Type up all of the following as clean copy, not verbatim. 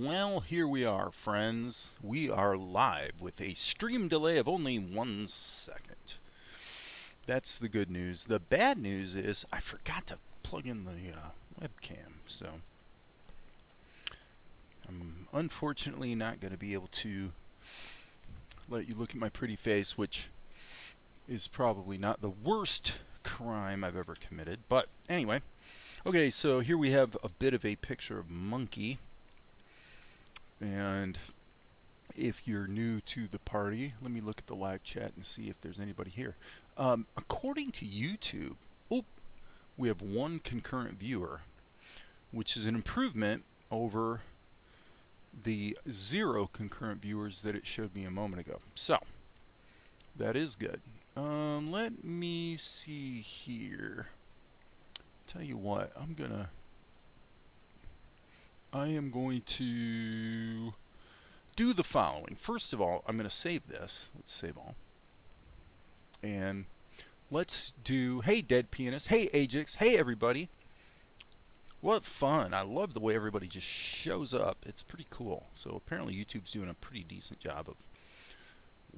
Well, here we are, friends. We are live with a stream delay of only 1 second. That's the good news. The bad news is I forgot to plug in the webcam, so I'm unfortunately not going to be able to let you look at my pretty face, which is probably not the worst crime I've ever committed. But anyway, okay, so here we have a bit of a picture of Monkey. And if you're new to the party, let me look at the live chat and see if there's anybody here. According to YouTube, we have 1 concurrent viewer, which is an improvement over the 0 concurrent viewers that it showed me a moment ago. So, that is good. Let me see here. Tell you what, I am going to do the following. First of all, I'm going to save this. Let's save all. And let's do, hey Dead Pianist, hey Ajax, hey everybody. What fun. I love the way everybody just shows up. It's pretty cool. So apparently YouTube's doing a pretty decent job of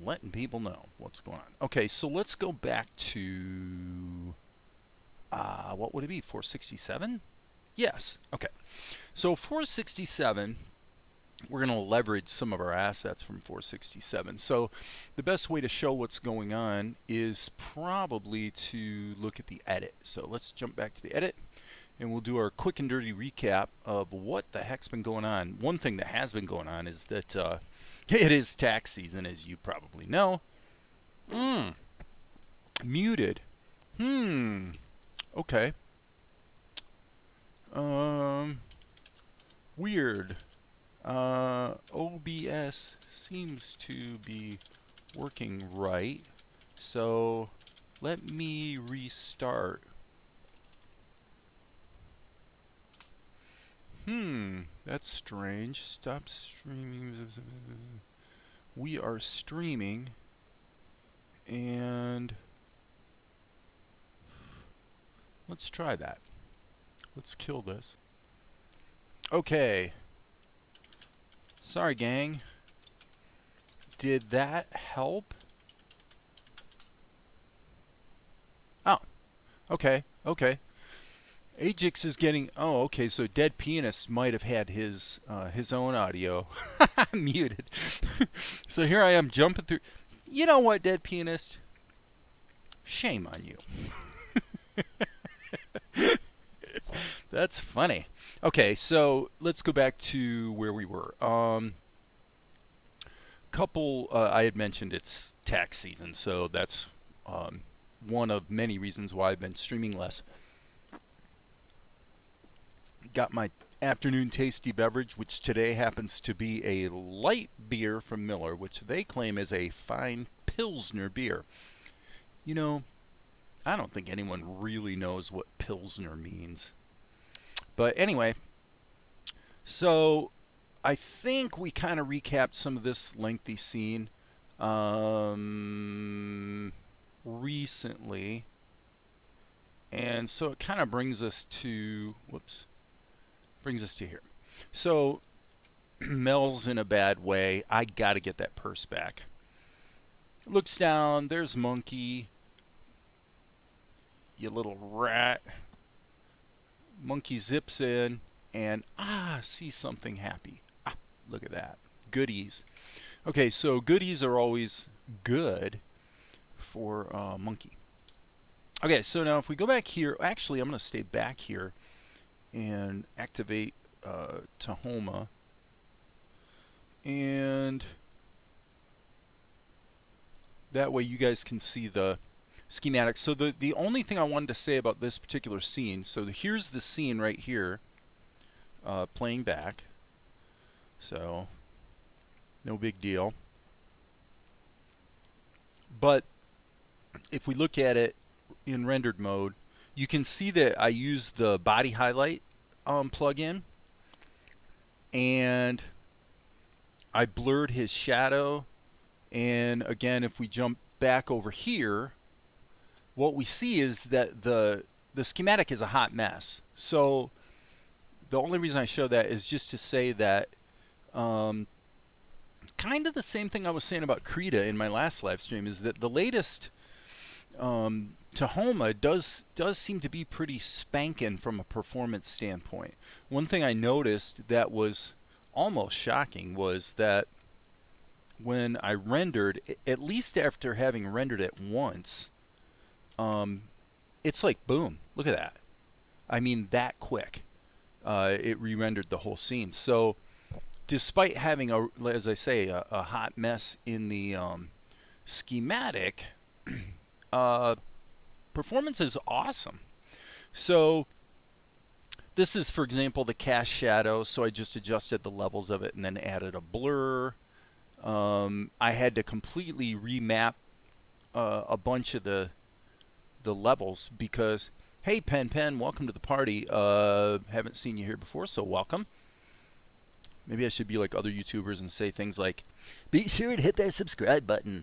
letting people know what's going on. Okay, so let's go back to, what would it be, 467? Yes, okay. So 467, we're going to leverage some of our assets from 467. So the best way to show what's going on is probably to look at the edit. So let's jump back to the edit, and we'll do our quick and dirty recap of what the heck's been going on. One thing that has been going on is that it is tax season, as you probably know. Muted. Okay. Weird. OBS seems to be working right. So let me restart. That's strange. Stop streaming. We are streaming. And let's try that. Let's kill this. Okay. Sorry, gang. Did that help? Oh. Okay. Okay. Ajax is getting... Oh, okay. So Dead Pianist might have had his own audio muted. So here I am jumping through... You know what, Dead Pianist? Shame on you. That's funny. Okay, so let's go back to where we were. I had mentioned it's tax season, so that's one of many reasons why I've been streaming less. Got my afternoon tasty beverage, which today happens to be a light beer from Miller, which they claim is a fine Pilsner beer. You know, I don't think anyone really knows what Pilsner means. But anyway, so I think we kind of recapped some of this lengthy scene recently. And so it kind of brings us to, here. So Mel's in a bad way. I got to get that purse back. Looks down, there's Monkey. You little rat. Monkey zips in and sees something happy. Look at that. Goodies. Okay, so goodies are always good for Monkey. Okay, so now if we go back here, actually I'm going to stay back here and activate Tahoma. And that way you guys can see the schematics. So the only thing I wanted to say about this particular scene, so here's the scene right here, playing back. So no big deal. But if we look at it in rendered mode, you can see that I use the body highlight plugin, and I blurred his shadow. And again, if we jump back over here, what we see is that the schematic is a hot mess. So the only reason I show that is just to say that Um, kind of the same thing I was saying about Krita in my last live stream is that the latest Tahoma does seem to be pretty spanking from a performance standpoint. One thing I noticed that was almost shocking was that when I rendered, at least after having rendered it once, it's like boom, look at that. I mean that quick. It re-rendered the whole scene. So despite having as I say, a hot mess in the schematic, performance is awesome. So this is, for example, the cast shadow. So I just adjusted the levels of it and then added a blur. I had to completely remap a bunch of the levels because, hey, Pen, welcome to the party. Haven't seen you here before, so welcome. Maybe I should be like other YouTubers and say things like, be sure to hit that subscribe button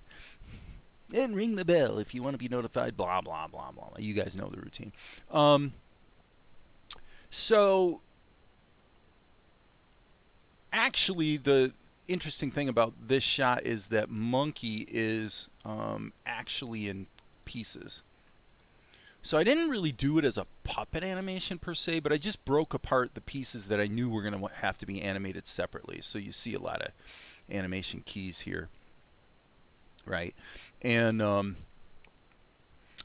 and ring the bell if you want to be notified, blah, blah, blah, blah. You guys know the routine. So, actually, the interesting thing about this shot is that Monkey is actually in pieces. So I didn't really do it as a puppet animation per se, but I just broke apart the pieces that I knew were going to have to be animated separately. So you see a lot of animation keys here, right? And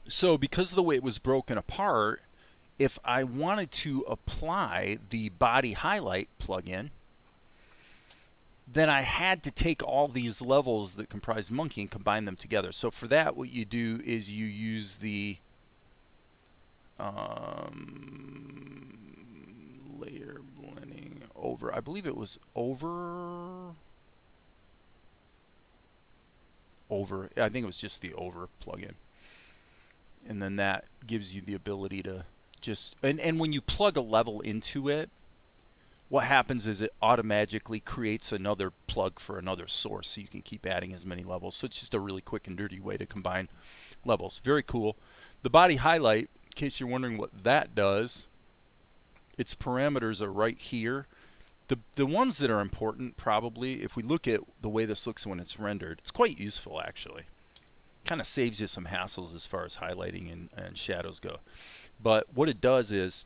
so because of the way it was broken apart, if I wanted to apply the body highlight plugin, then I had to take all these levels that comprise Monkey and combine them together. So for that, what you do is you use the layer blending over. I believe it was over. I think it was just the over plugin. And then that gives you the ability to just, and when you plug a level into it, what happens is it automatically creates another plug for another source, so you can keep adding as many levels. So it's just a really quick and dirty way to combine levels. Very cool. The body highlight, in case you're wondering what that does, its parameters are right here. The ones that are important, probably, if we look at the way this looks when it's rendered, it's quite useful, actually. Kind of saves you some hassles as far as highlighting and shadows go. But what it does is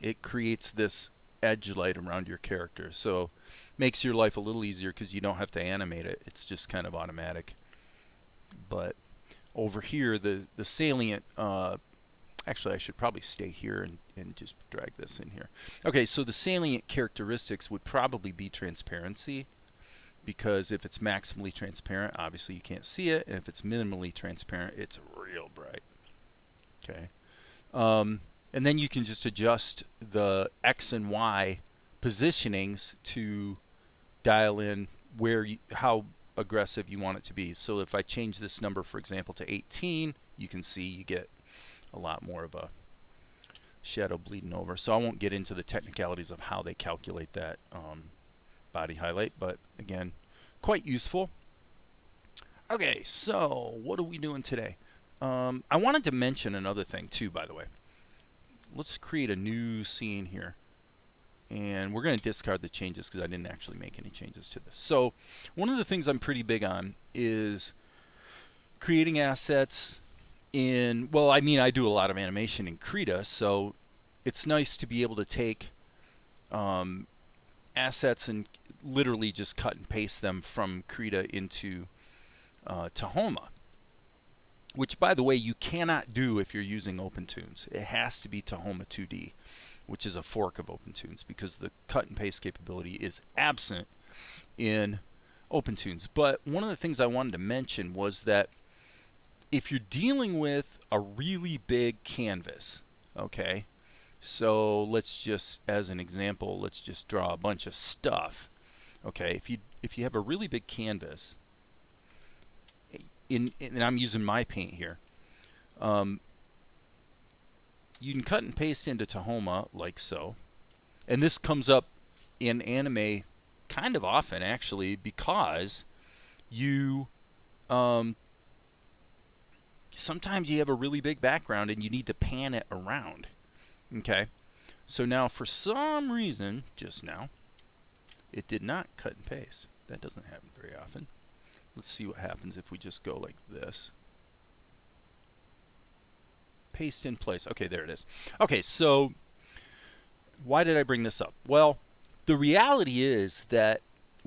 it creates this edge light around your character. So makes your life a little easier because you don't have to animate it. It's just kind of automatic. But over here, the salient, actually I should probably stay here and just drag this in here. Okay, so the salient characteristics would probably be transparency, because if it's maximally transparent, obviously you can't see it, and if it's minimally transparent, it's real bright. Okay. And then you can just adjust the X and Y positionings to dial in how aggressive you want it to be. So if I change this number, for example, to 18, you can see you get a lot more of a shadow bleeding over. So I won't get into the technicalities of how they calculate that body highlight, but again, quite useful. Okay, so what are we doing today? I wanted to mention another thing too, by the way. Let's create a new scene here. And we're going to discard the changes because I didn't actually make any changes to this. So one of the things I'm pretty big on is creating assets in, well, I mean, I do a lot of animation in Krita, so it's nice to be able to take assets and literally just cut and paste them from Krita into Tahoma. Which, by the way, you cannot do if you're using OpenToonz. It has to be Tahoma2d, which is a fork of OpenToonz, because the cut and paste capability is absent in OpenToonz. But one of the things I wanted to mention was that if you're dealing with a really big canvas, okay, so let's just, as an example, let's just draw a bunch of stuff. Okay, if you have a really big canvas, and I'm using my paint here, you can cut and paste into Tahoma like so. And this comes up in Animate kind of often, actually, because you sometimes you have a really big background and you need to pan it around. Okay, so now for some reason, just now, it did not cut and paste. That doesn't happen very often. Let's see what happens if we just go like this. Paste in place. Okay, there it is. Okay, so why did I bring this up? Well, the reality is that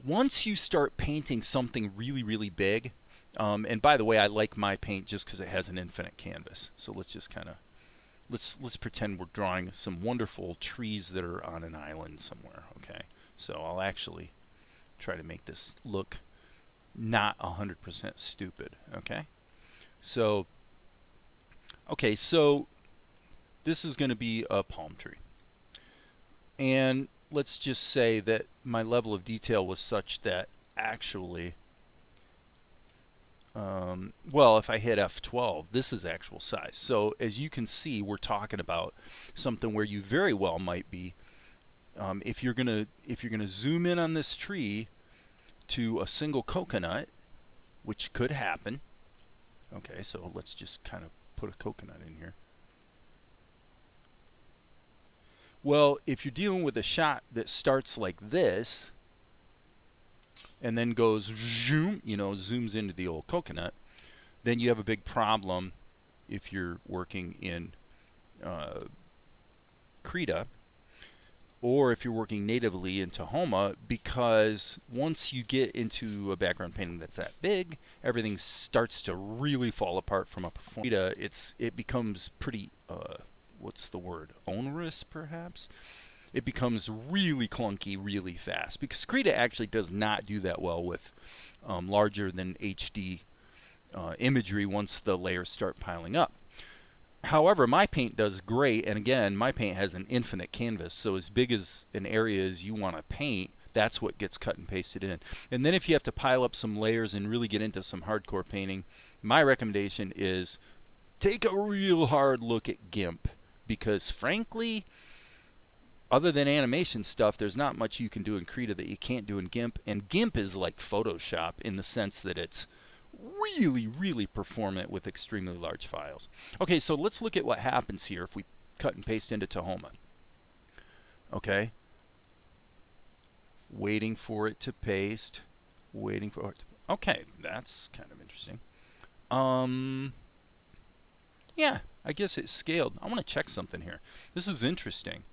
once you start painting something really, really big, and by the way, I like my paint just because it has an infinite canvas. So let's just kind of, let's pretend we're drawing some wonderful trees that are on an island somewhere, okay? So I'll actually try to make this look not 100% stupid, okay? So, okay, so this is going to be a palm tree. And let's just say that my level of detail was such that actually, well, if I hit F12, this is actual size. So as you can see, we're talking about something where you very well might be, if you're gonna zoom in on this tree to a single coconut, which could happen. Okay, so let's just kind of put a coconut in here. Well, if you're dealing with a shot that starts like this and then goes zoom, you know, zooms into the old coconut, then you have a big problem if you're working in Krita, or if you're working natively in Tahoma, because once you get into a background painting that's that big, everything starts to really fall apart from a performance. It becomes pretty, what's the word, onerous perhaps? It becomes really clunky really fast, because Krita actually does not do that well with larger than HD imagery once the layers start piling up. However, my paint does great, and again, my paint has an infinite canvas, so as big as an area as you want to paint, that's what gets cut and pasted in. And then if you have to pile up some layers and really get into some hardcore painting, my recommendation is take a real hard look at GIMP, because frankly, other than animation stuff, there's not much you can do in Krita that you can't do in GIMP, and GIMP is like Photoshop in the sense that it's really, really performant with extremely large files. Okay, so let's look at what happens here if we cut and paste into Tahoma. Okay. Waiting for it to paste. Waiting for it to... Okay, that's kind of interesting. Yeah, I guess it's scaled. I want to check something here. This is interesting.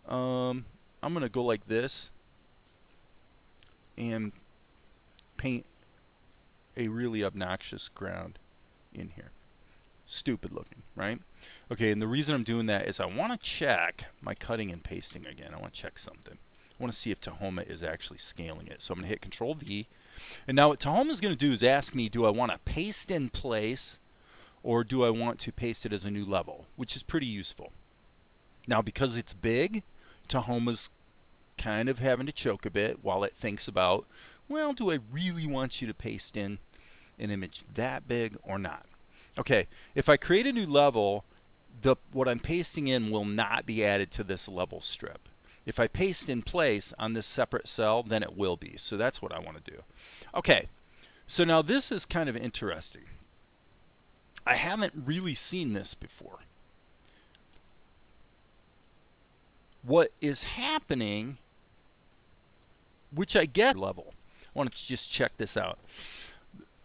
I'm going to go like this and paint a really obnoxious ground in here. Stupid looking, right? Okay, and the reason I'm doing that is I want to check my cutting and pasting again. I want to check something. I want to see if Tahoma is actually scaling it. So I'm going to hit Control V. And now what Tahoma is going to do is ask me, do I want to paste in place or do I want to paste it as a new level, which is pretty useful. Now because it's big, Tahoma's kind of having to choke a bit while it thinks about, well, do I really want you to paste in an image that big or not? Okay, if I create a new level, what I'm pasting in will not be added to this level strip. If I paste in place on this separate cell, then it will be. So that's what I want to do. Okay, so now this is kind of interesting. I haven't really seen this before. What is happening, which I get level. I want to just check this out.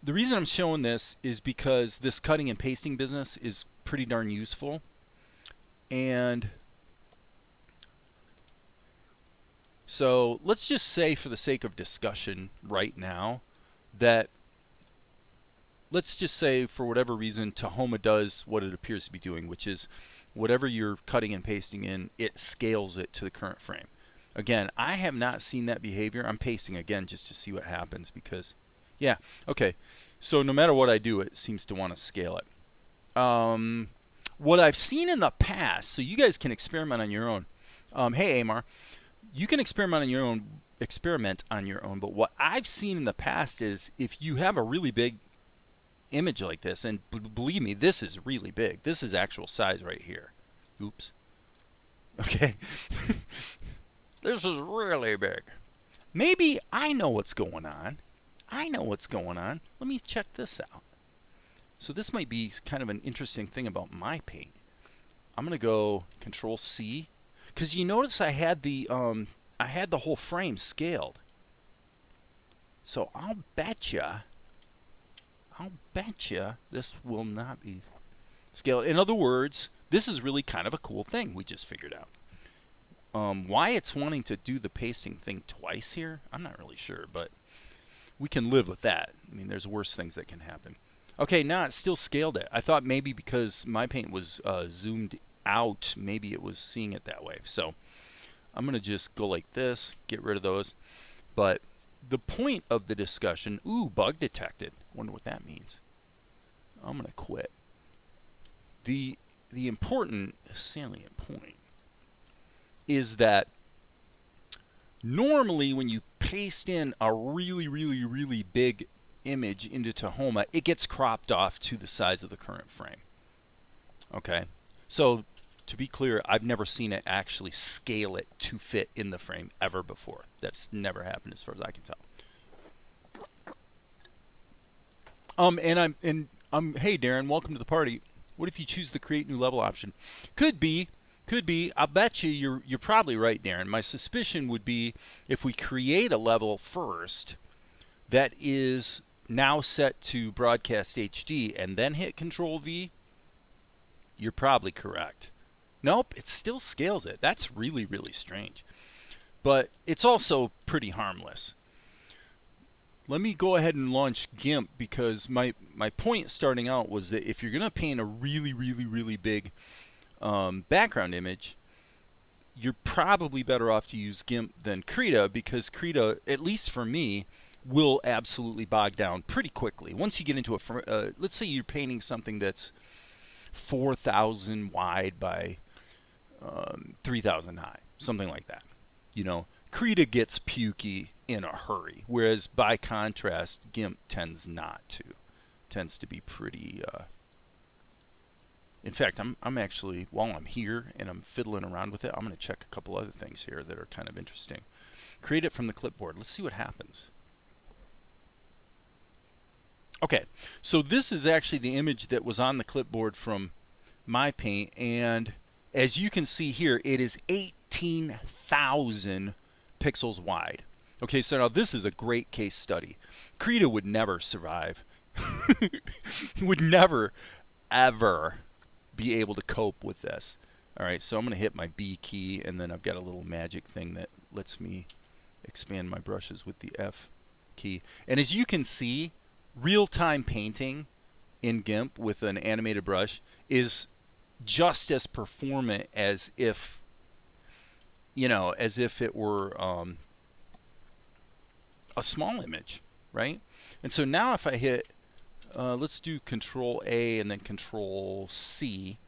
The reason I'm showing this is because this cutting and pasting business is pretty darn useful. And so let's just say, for the sake of discussion right now, that let's just say for whatever reason Tahoma does what it appears to be doing, which is whatever you're cutting and pasting in, it scales it to the current frame. Again, I have not seen that behavior. I'm pasting again just to see what happens because, yeah, okay. So no matter what I do, it seems to want to scale it. What I've seen in the past, so you guys can experiment on your own. Hey, Amar, you can experiment on your own. But what I've seen in the past is if you have a really big image like this, and believe me, this is really big. This is actual size right here. Oops. Okay. This is really big. Maybe I know what's going on. Let me check this out. So this might be kind of an interesting thing about my paint. I'm going to go Control C, because you notice I had the whole frame scaled. So I'll betcha this will not be scaled. In other words, this is really kind of a cool thing we just figured out. Why it's wanting to do the pasting thing twice here, I'm not really sure, but we can live with that. I mean, there's worse things that can happen. Okay, now it still scaled it. I thought maybe because my paint was zoomed out, maybe it was seeing it that way. So I'm going to just go like this, get rid of those. But the point of the discussion, ooh, bug detected. Wonder what that means. I'm going to quit. The important, salient point is that normally when you paste in a really big image into Tahoma, it gets cropped off to the size of the current frame. Okay, so to be clear, I've never seen it actually scale it to fit in the frame ever before. That's never happened as far as I can tell. Hey Darren, welcome to the party. What if you choose the create new level option? Could be. I'll bet you're probably right, Darren. My suspicion would be if we create a level first that is now set to broadcast HD and then hit Control V, you're probably correct. Nope, it still scales it. That's really strange. But it's also pretty harmless. Let me go ahead and launch GIMP because my point starting out was that if you're going to paint a really big background image, you're probably better off to use GIMP than Krita because Krita, at least for me, will absolutely bog down pretty quickly. Once you get into let's say you're painting something that's 4,000 wide by 3,000 high, something like that. You know, Krita gets pukey in a hurry, whereas by contrast, GIMP tends not to. Tends to be pretty in fact, I'm actually, while I'm here and I'm fiddling around with it, I'm going to check a couple other things here that are kind of interesting. Create it from the clipboard. Let's see what happens. Okay, so this is actually the image that was on the clipboard from my paint, and as you can see here, it is 18,000 pixels wide. Okay, so now this is a great case study. Krita would never survive. Would never, ever be able to cope with this. All right, so I'm going to hit my B key, and then I've got a little magic thing that lets me expand my brushes with the F key. And as you can see, real-time painting in GIMP with an animated brush is just as performant as if, you know, as if it were a small image, right? And so now if I hit let's do Control A and then Control C.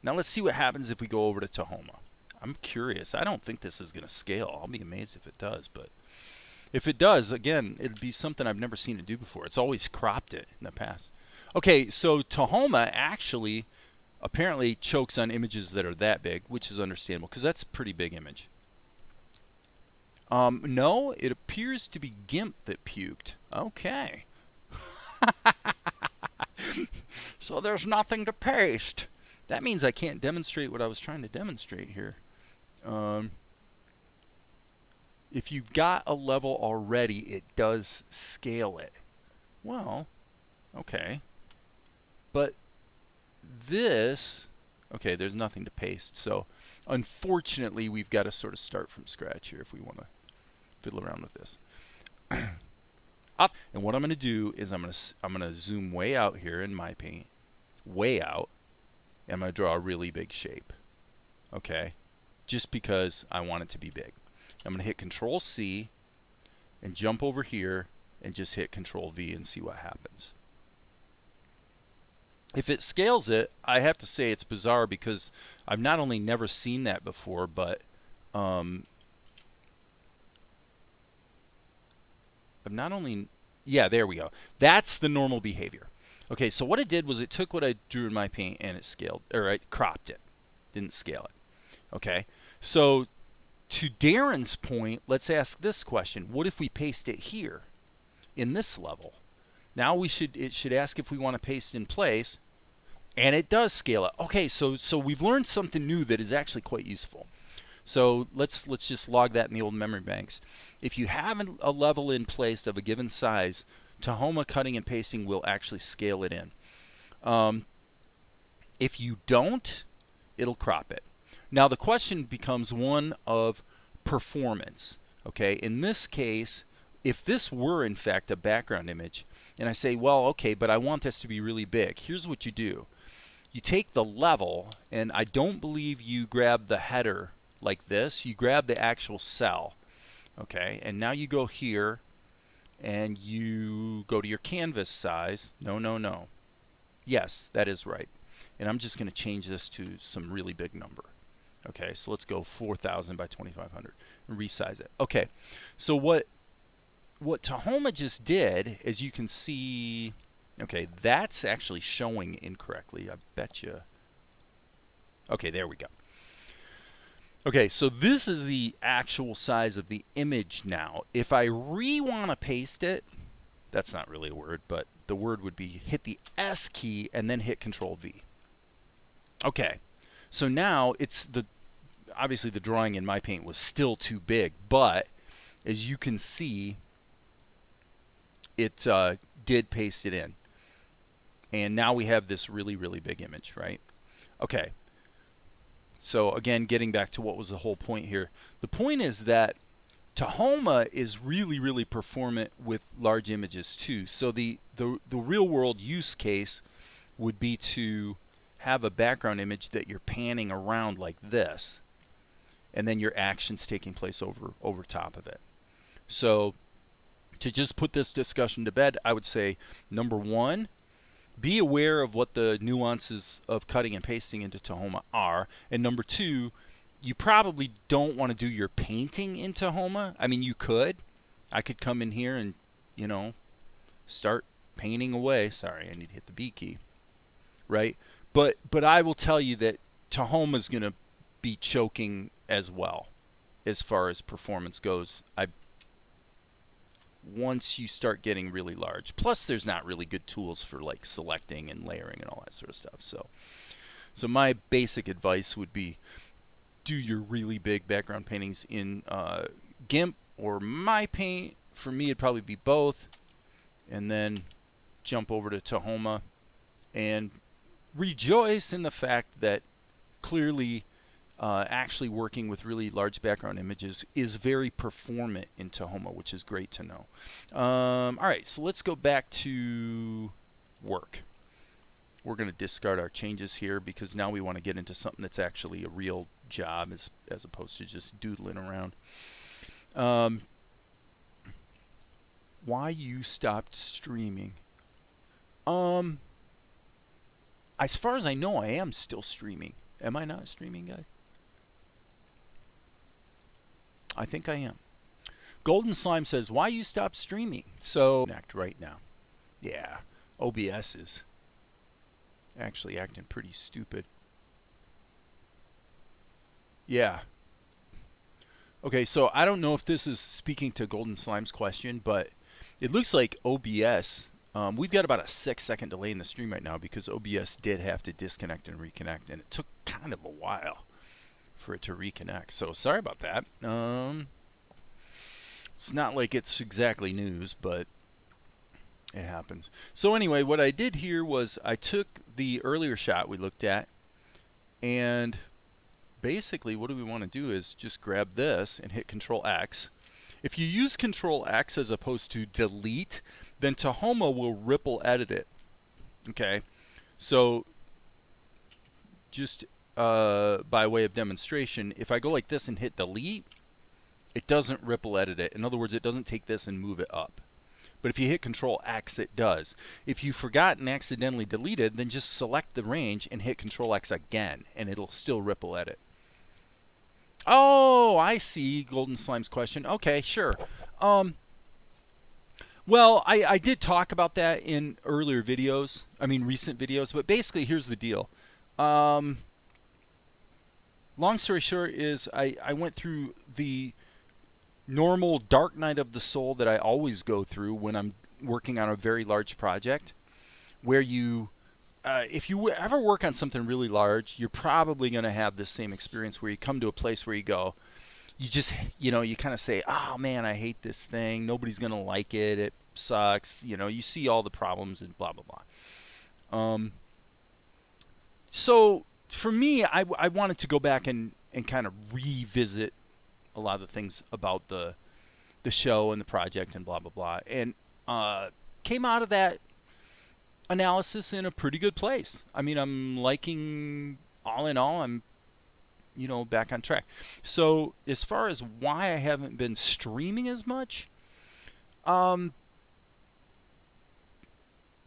Now let's see what happens if we go over to Tahoma. I'm curious. I don't think this is going to scale. I'll be amazed if it does. But if it does, again, it'd be something I've never seen it do before. It's always cropped it in the past. Okay, so Tahoma actually apparently chokes on images that are that big, which is understandable because that's a pretty big image. No, it appears to be GIMP that puked. Okay. So there's nothing to paste. That means I can't demonstrate what I was trying to demonstrate here. If you've got a level already, it does scale it. Well, okay. But this, okay, there's nothing to paste. So unfortunately, we've got to sort of start from scratch here if we want to fiddle around with this. And what I'm going to do is I'm going to zoom way out here in my paint, way out, and I'm going to draw a really big shape. Okay, just because I want it to be big. I'm going to hit Control C and jump over here and just hit Control V and see what happens. If it scales it, I have to say it's bizarre because I've not only never seen that before, but I've not only, yeah, there we go. That's the normal behavior. Okay, so what it did was it took what I drew in my paint and it scaled, or it cropped it. Didn't scale it. Okay, so to Darren's point, let's ask this question. What if we paste it here in this level? Now it should ask if we want to paste in place, and it does scale it. Okay, so we've learned something new that is actually quite useful. So let's just log that in the old memory banks. If you have a level in place of a given size, Tahoma cutting and pasting will actually scale it in. If you don't, it'll crop it. Now the question becomes one of performance. Okay, in this case, if this were in fact a background image, and I say, well, okay, but I want this to be really big, here's what you do. You take the level, and I don't believe you grab the header like this. You grab the actual cell. Okay, and now you go here, and you go to your canvas size. No. Yes, that is right. And I'm just going to change this to some really big number. Okay, so let's go 4,000 by 2,500 and resize it. Okay, so what Tahoma just did, as you can see, okay, that's actually showing incorrectly. I bet you. Okay, there we go. Okay, so this is the actual size of the image now. If I want to paste it, that's not really a word, but the word would be hit the S key and then hit Control V. Okay, so now it's obviously the drawing in my paint was still too big, but as you can see, it did paste it in. And now we have this really, really big image, right? Okay. So again, getting back to what was the whole point here. The point is that Tahoma is really, really performant with large images too. So the real world use case would be to have a background image that you're panning around like this, and then your action's taking place over top of it. So to just put this discussion to bed, I would say, number one, be aware of what the nuances of cutting and pasting into Tahoma are. And number two, you probably don't want to do your painting in Tahoma. I mean, you could. I could come in here and, you know, start painting away. Sorry, I need to hit the B key. Right? But I will tell you that Tahoma is going to be choking as well as far as performance goes. Once you start getting really large. Plus, there's not really good tools for like selecting and layering and all that sort of stuff. So my basic advice would be do your really big background paintings in GIMP or My Paint. For me, it'd probably be both. And then jump over to Tahoma and rejoice in the fact that clearly actually working with really large background images is very performant in Tahoma, which is great to know. All right, so let's go back to work. We're going to discard our changes here because now we want to get into something that's actually a real job as opposed to just doodling around. Why you stopped streaming? As far as I know, I am still streaming. Am I not streaming, guys? I think I am. Golden Slime says, why you stop streaming? So, act right now. Yeah, OBS is actually acting pretty stupid. Yeah. Okay, so I don't know if this is speaking to Golden Slime's question, but it looks like OBS, we've got about a 6-second delay in the stream right now because OBS did have to disconnect and reconnect, and it took kind of a while for it to reconnect. So sorry about that. It's not like it's exactly news, but it happens. So anyway, what I did here was I took the earlier shot we looked at, and basically what do we want to do is just grab this and hit Control X. If you use Control X as opposed to delete, then Tahoma will ripple edit it. Okay, so just by way of demonstration, if I go like this and hit delete, it doesn't ripple edit it. In other words, it doesn't take this and move it up. But if you hit Control X, it does. If you forgot and accidentally deleted, then just select the range and hit Control X again, and it'll still ripple edit. Oh, I see Golden Slime's question. Okay, sure. Well, I did talk about that in earlier videos. I mean, recent videos. But basically, here's the deal. Long story short is I went through the normal dark night of the soul that I always go through when I'm working on a very large project, where you if you ever work on something really large, you're probably going to have this same experience where you come to a place where you go, you just, you kind of say, oh man, I hate this thing. Nobody's going to like it. It sucks. You see all the problems and blah, blah, blah. So for me, I wanted to go back and kind of revisit a lot of the things about the show and the project and blah, blah, blah. And came out of that analysis in a pretty good place. I mean, I'm liking, all in all, I'm back on track. So as far as why I haven't been streaming as much,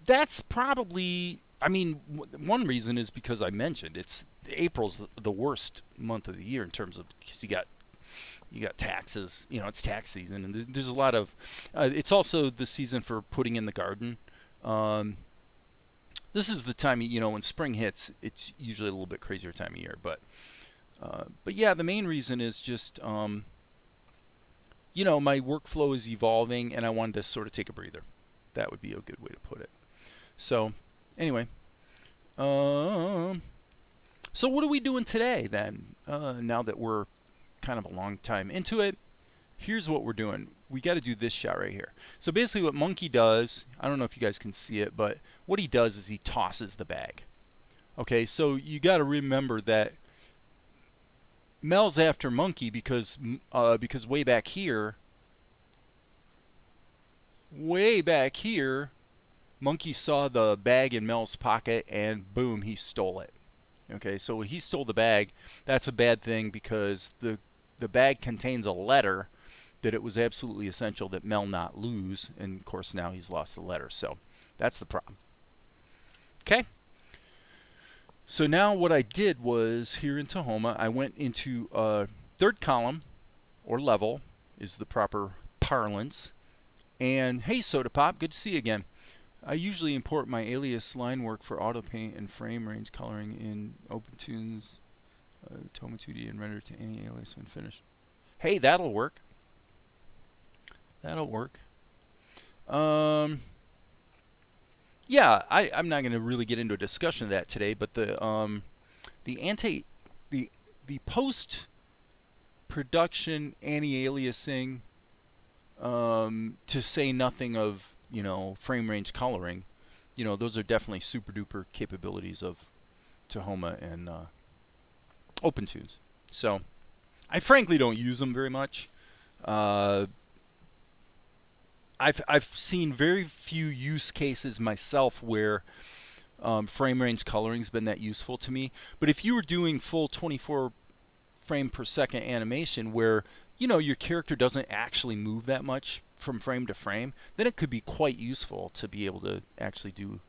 that's probably, I mean, one reason is because I mentioned April's the worst month of the year in terms of, because you got taxes, it's tax season, and there's a lot of, it's also the season for putting in the garden. This is the time, when spring hits, it's usually a little bit crazier time of year. But yeah, the main reason is just, my workflow is evolving, and I wanted to sort of take a breather. That would be a good way to put it. So, anyway. So what are we doing today, then? Now that we're kind of a long time into it, here's what we're doing. We got to do this shot right here. So basically what Monkey does, I don't know if you guys can see it, but what he does is he tosses the bag. Okay, so you got to remember that Mel's after Monkey because way back here, Monkey saw the bag in Mel's pocket and boom, he stole it. Okay, so when he stole the bag, that's a bad thing because the bag contains a letter that it was absolutely essential that Mel not lose, and of course now he's lost the letter, so that's the problem. Okay, so now what I did was, here in Tahoma, I went into third column, or level is the proper parlance, and hey Soda Pop, good to see you again. I usually import my alias line work for auto paint and frame range coloring in OpenToonz, Tahoma2d, and render to any alias when finished. Hey, that'll work. That'll work. Yeah, I'm not going to really get into a discussion of that today, but the post production anti-aliasing, to say nothing of frame range coloring, those are definitely super duper capabilities of Tahoma and OpenToonz. So I frankly don't use them very much. I've seen very few use cases myself where frame range coloring's been that useful to me. But if you were doing full 24 frame per second animation where your character doesn't actually move that much from frame to frame, then it could be quite useful to be able to actually do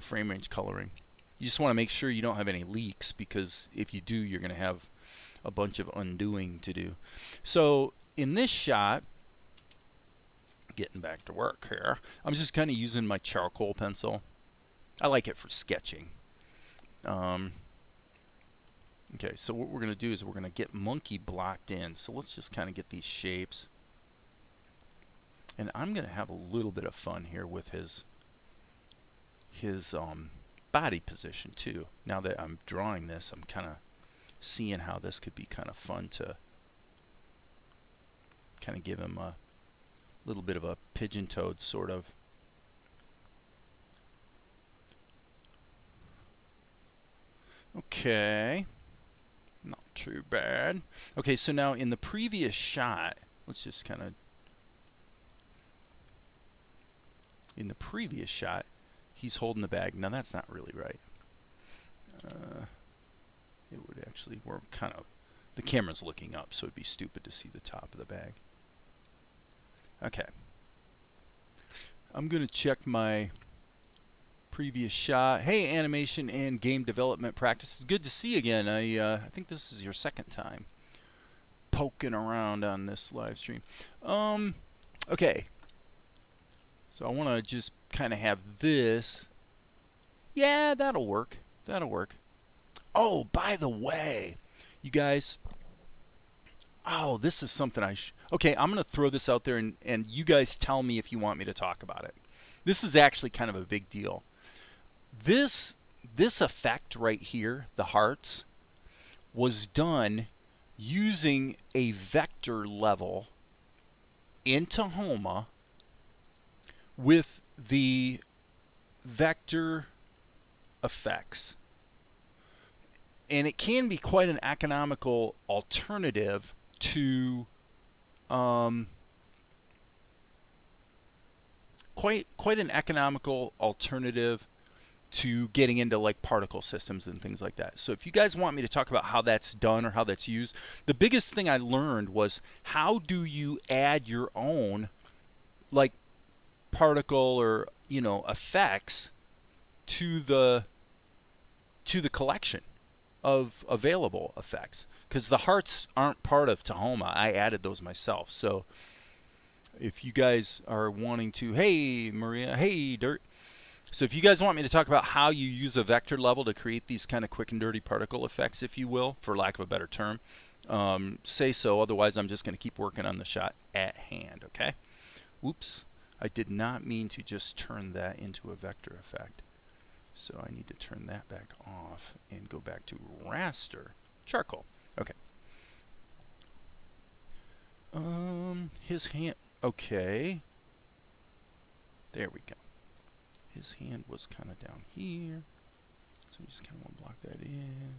frame range coloring. You just want to make sure you don't have any leaks, because if you do, you're going to have a bunch of undoing to do. So in this shot, getting back to work here, I'm just kind of using my charcoal pencil. I like it for sketching. Okay, so what we're going to do is we're going to get Monkey blocked in. So let's just kind of get these shapes. And I'm going to have a little bit of fun here with his body position too. Now that I'm drawing this, I'm kind of seeing how this could be kind of fun to kind of give him a little bit of a pigeon-toed sort of. Okay, not too bad. Okay, so now in the previous shot, let's just kind of, in the previous shot, he's holding the bag. Now that's not really right. It would actually, we're kind of, the camera's looking up, so it'd be stupid to see the top of the bag. Okay. I'm going to check my previous shot. Hey, animation and game development practice. It's good to see you again. I think this is your second time poking around on this live stream. Okay. So I want to just kind of have this. Yeah, that'll work. That'll work. Oh, by the way, you guys. Oh, this is something okay, I'm going to throw this out there, and you guys tell me if you want me to talk about it. This is actually kind of a big deal. This effect right here, the hearts, was done using a vector level in Tahoma with the vector effects. And it can be quite an economical alternative to quite an economical alternative to getting into like particle systems and things like that. So if you guys want me to talk about how that's done or how that's used, the biggest thing I learned was how do you add your own like particle or, you know, effects to the collection of available effects, because the hearts aren't part of Tahoma. I added those myself. So if you guys are wanting to, hey Maria, hey Dirt. So if you guys want me to talk about how you use a vector level to create these kind of quick and dirty particle effects, if you will, for lack of a better term, say so. Otherwise, I'm just going to keep working on the shot at hand, okay? Whoops. I did not mean to just turn that into a vector effect. So I need to turn that back off and go back to raster charcoal. Okay. His hand, okay. There we go. His hand was kind of down here. So we just kind of want to block that in.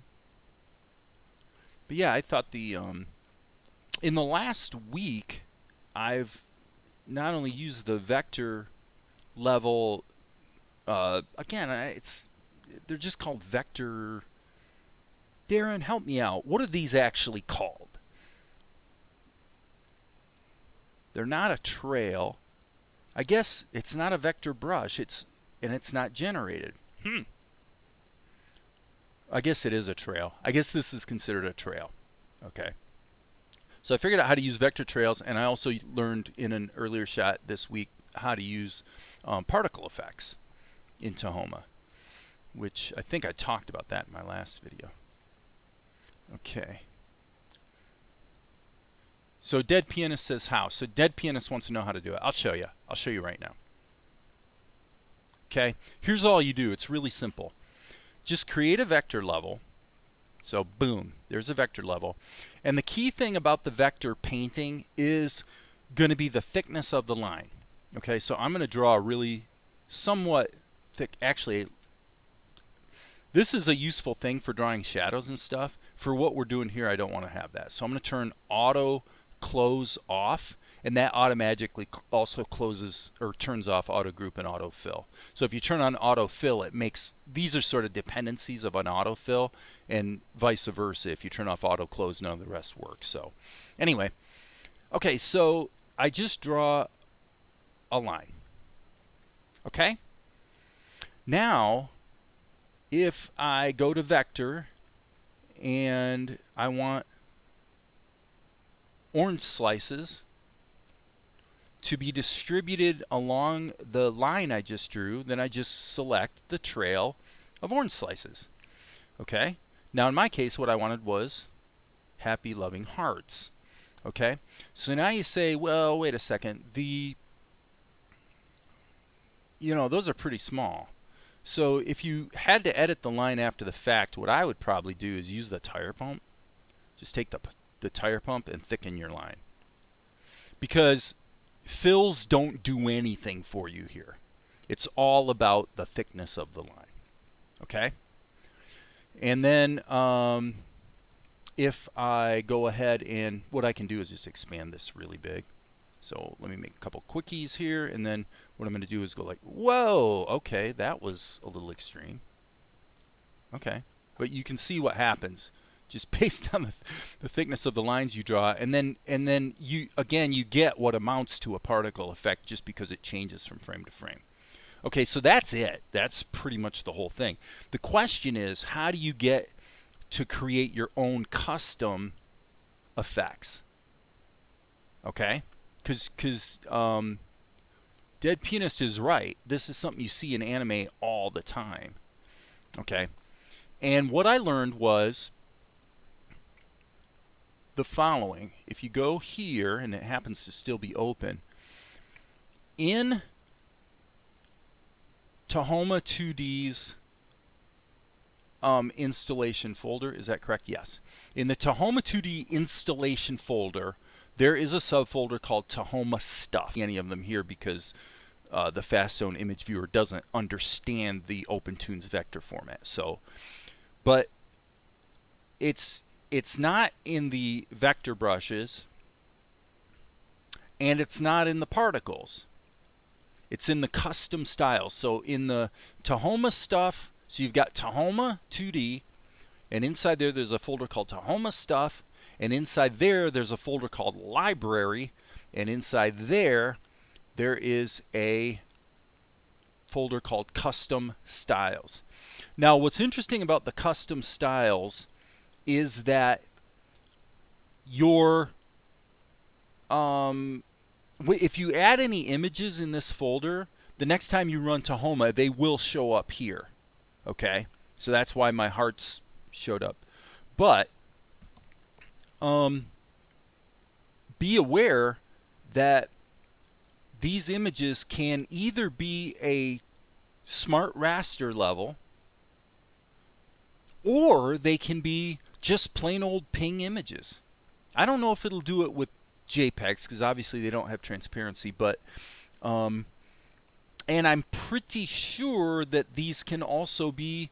But yeah, I thought the, in the last week, I've not only used the vector level, again, they're just called vector. Darren, help me out. What are these actually called? They're not a trail. I guess it's not a vector brush. And it's not generated. I guess it is a trail. I guess this is considered a trail. Okay. So I figured out how to use vector trails, and I also learned in an earlier shot this week how to use particle effects in Tahoma, which I think I talked about that in my last video. Okay. So Dead Pianist says how. So Dead Pianist wants to know how to do it. I'll show you. I'll show you right now. Okay. Here's all you do. It's really simple. Just create a vector level. So boom, there's a vector level. And the key thing about the vector painting is going to be the thickness of the line. Okay, so I'm going to draw a really somewhat thick, actually, this is a useful thing for drawing shadows and stuff. For what we're doing here, I don't want to have that. So I'm going to turn auto close off, and that automatically also closes or turns off auto group and auto fill. So if you turn on auto fill, it makes, these are sort of dependencies of an auto fill, and vice versa. If you turn off auto close, none of the rest works. So anyway, okay, so I just draw a line. Okay? Now, if I go to vector and I want orange slices to be distributed along the line I just drew, then I just select the trail of orange slices. Okay? Now in my case, what I wanted was happy loving hearts. Okay? So now you say, well, wait a second, those are pretty small. So if you had to edit the line after the fact, what I would probably do is use the tire pump. Just take the tire pump and thicken your line. Because fills don't do anything for you here. It's all about the thickness of the line. Okay? And then if I go ahead and what I can do is just expand this really big. So let me make a couple quickies here, and then what I'm going to do is go like, whoa, okay, that was a little extreme. Okay, but you can see what happens just based on the thickness of the lines you draw, and then you get what amounts to a particle effect just because it changes from frame to frame. Okay, so that's it. That's pretty much the whole thing. The question is, how do you get to create your own custom effects? Okay? Because Dead Pianist is right. This is something you see in anime all the time. Okay? And what I learned was the following. If you go here, and it happens to still be open, in Tahoma2d's installation folder. Is that correct? Yes. In the Tahoma2d installation folder, there is a subfolder called Tahoma Stuff. Any of them here because the Fast Zone image viewer doesn't understand the OpenToonz vector format. So, but it's not in the vector brushes, and it's not in the particles. It's in the custom styles. So in the Tahoma Stuff, so you've got Tahoma2d, and inside there's a folder called Tahoma Stuff, and inside there's a folder called Library, and inside there is a folder called Custom Styles. Now, what's interesting about the custom styles is that your if you add any images in this folder, the next time you run Tahoma, they will show up here. Okay, so that's why my hearts showed up. But be aware that these images can either be a smart raster level, or they can be just plain old ping images. I don't know if it'll do it with JPEGs because obviously they don't have transparency, but and I'm pretty sure that these can also be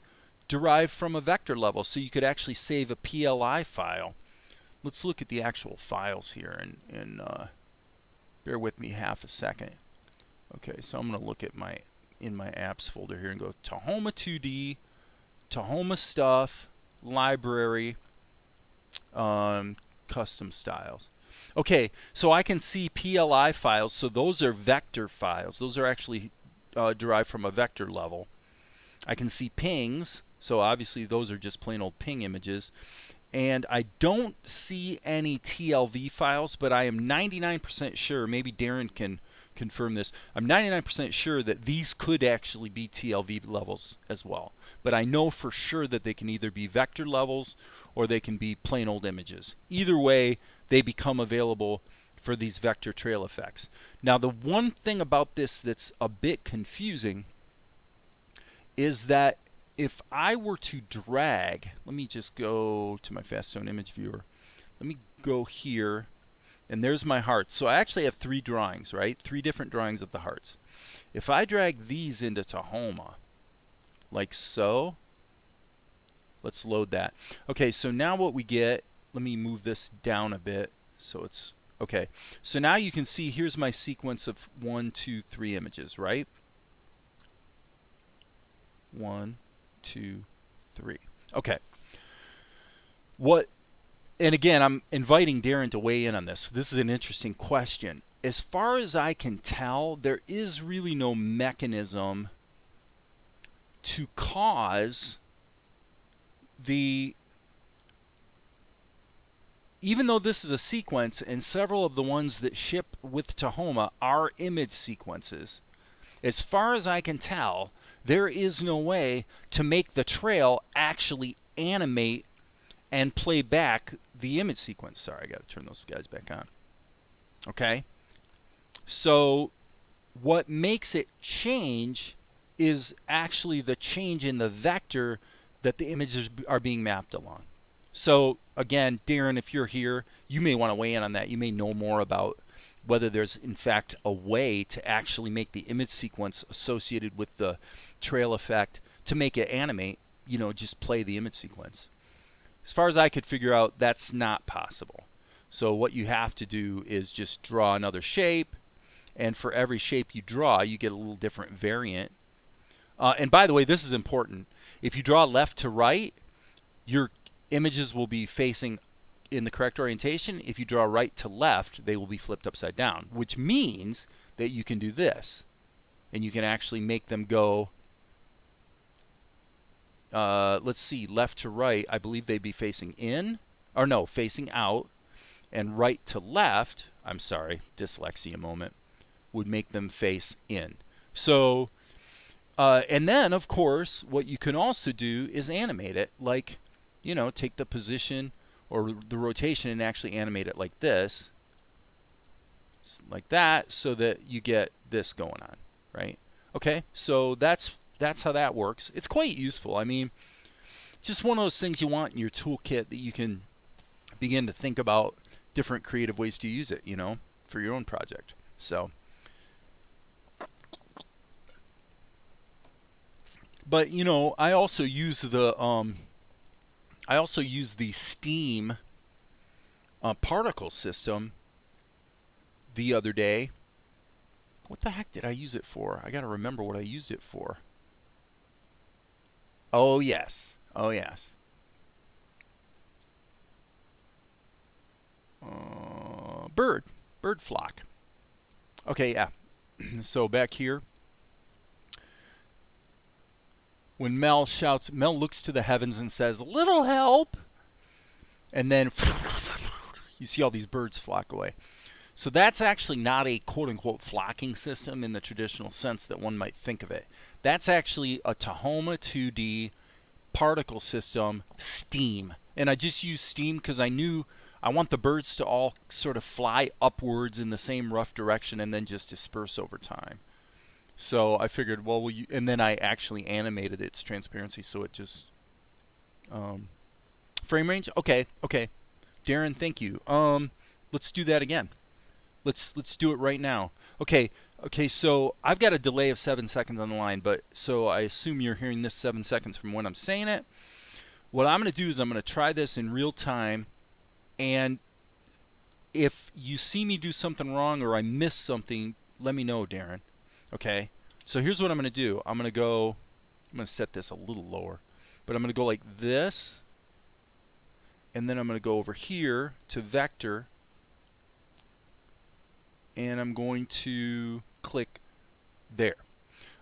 derived from a vector level, so you could actually save a PLI file. Let's look at the actual files here, and bear with me half a second. Okay, so I'm going to look at in my apps folder here and go Tahoma2d, Tahoma Stuff, Library, Custom Styles. Okay, so I can see PLI files, so those are vector files. Those are actually derived from a vector level. I can see pings, so obviously those are just plain old ping images. And I don't see any TLV files, but I am 99% sure, maybe Darren can confirm this, I'm 99% sure that these could actually be TLV levels as well. But I know for sure that they can either be vector levels or they can be plain old images. Either way, they become available for these vector trail effects. Now, the one thing about this that's a bit confusing is that if I were to drag, let me just go to my Fast Zone image viewer. Let me go here, and there's my hearts. So I actually have 3 drawings, right? 3 different drawings of the hearts. If I drag these into Tahoma, like so, let's load that. Okay, so now what we get, let me move this down a bit so it's, okay. So now you can see here's my sequence of 1, 2, 3 images, right? 1, 2, 3. Okay. And again, I'm inviting Darren to weigh in on this. This is an interesting question. As far as I can tell, there is really no mechanism to cause even though this is a sequence and several of the ones that ship with Tahoma are image sequences, as far as I can tell, there is no way to make the trail actually animate and play back the image sequence. Sorry, I got to turn those guys back on. Okay? So what makes it change is actually the change in the vector that the images are being mapped along. So again, Darren, if you're here, you may want to weigh in on that. You may know more about whether there's in fact a way to actually make the image sequence associated with the trail effect to make it animate, you know, just play the image sequence. As far as I could figure out, that's not possible. So what you have to do is just draw another shape, and for every shape you draw, you get a little different variant. And by the way, this is important. If you draw left to right, your images will be facing in the correct orientation. If you draw right to left, they will be flipped upside down, which means that you can do this. And you can actually make them go, let's see, left to right, I believe they'd be facing in, or no, facing out, and right to left, I'm sorry, dyslexia moment, would make them face in. So, and then, of course, what you can also do is animate it, like, you know, take the position or the rotation and actually animate it like this, like that, so that you get this going on, right? Okay, so that's how that works. It's quite useful. I mean, just one of those things you want in your toolkit that you can begin to think about different creative ways to use it, you know, for your own project. So, but you know, I also use the Steam particle system the other day. What the heck did I use it for? I gotta remember what I used it for. Oh yes, oh yes. Bird flock. Okay, yeah. So back here, when Mel looks to the heavens and says, "Little help," and then you see all these birds flock away. So that's actually not a quote-unquote flocking system in the traditional sense that one might think of it. That's actually a Tahoma2d particle system, Steam. And I just use Steam because I knew I want the birds to all sort of fly upwards in the same rough direction and then just disperse over time. So I figured, well, and then I actually animated its transparency so it just frame range. Okay, Darren, thank you. Let's do that again. Let's do it right now. Okay. So I've got a delay of 7 seconds on the line, but so I assume you're hearing this 7 seconds from when I'm saying it. What I'm going to do is I'm going to try this in real time, and if you see me do something wrong or I miss something, let me know, Darren. Okay. So here's what I'm going to do. I'm going to set this a little lower, but I'm going to go like this, and then I'm going to go over here to vector, and I'm going to click there.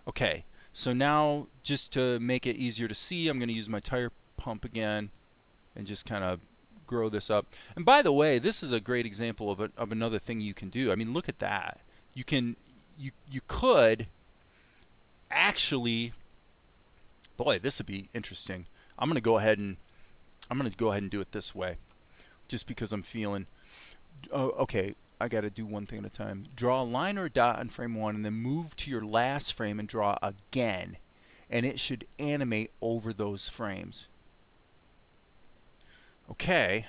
Okay, so now just to make it easier to see, I'm going to use my tire pump again and just kind of grow this up. And by the way, this is a great example of another thing you can do. I mean, look at that. You could actually, boy, this would be interesting. I'm going to go ahead and do it this way, just because I'm feeling. Okay, I got to do one thing at a time. Draw a line or a dot on frame 1, and then move to your last frame and draw again, and it should animate over those frames. Okay.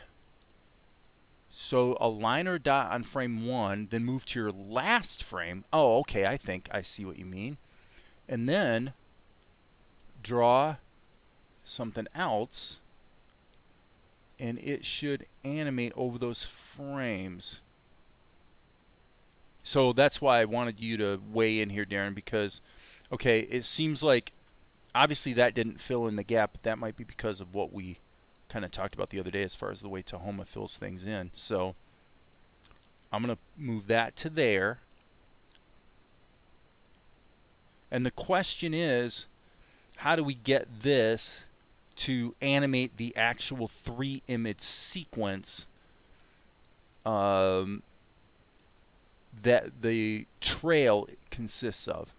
So a line or a dot on frame 1, then move to your last frame. Oh, okay, I think I see what you mean. And then draw something else, and it should animate over those frames. So that's why I wanted you to weigh in here, Darren, because, okay, it seems like obviously that didn't fill in the gap, but that might be because of what we kind of talked about the other day as far as the way Tahoma fills things in. So I'm going to move that to there. And the question is, how do we get this to animate the actual 3-image sequence that the trail consists of?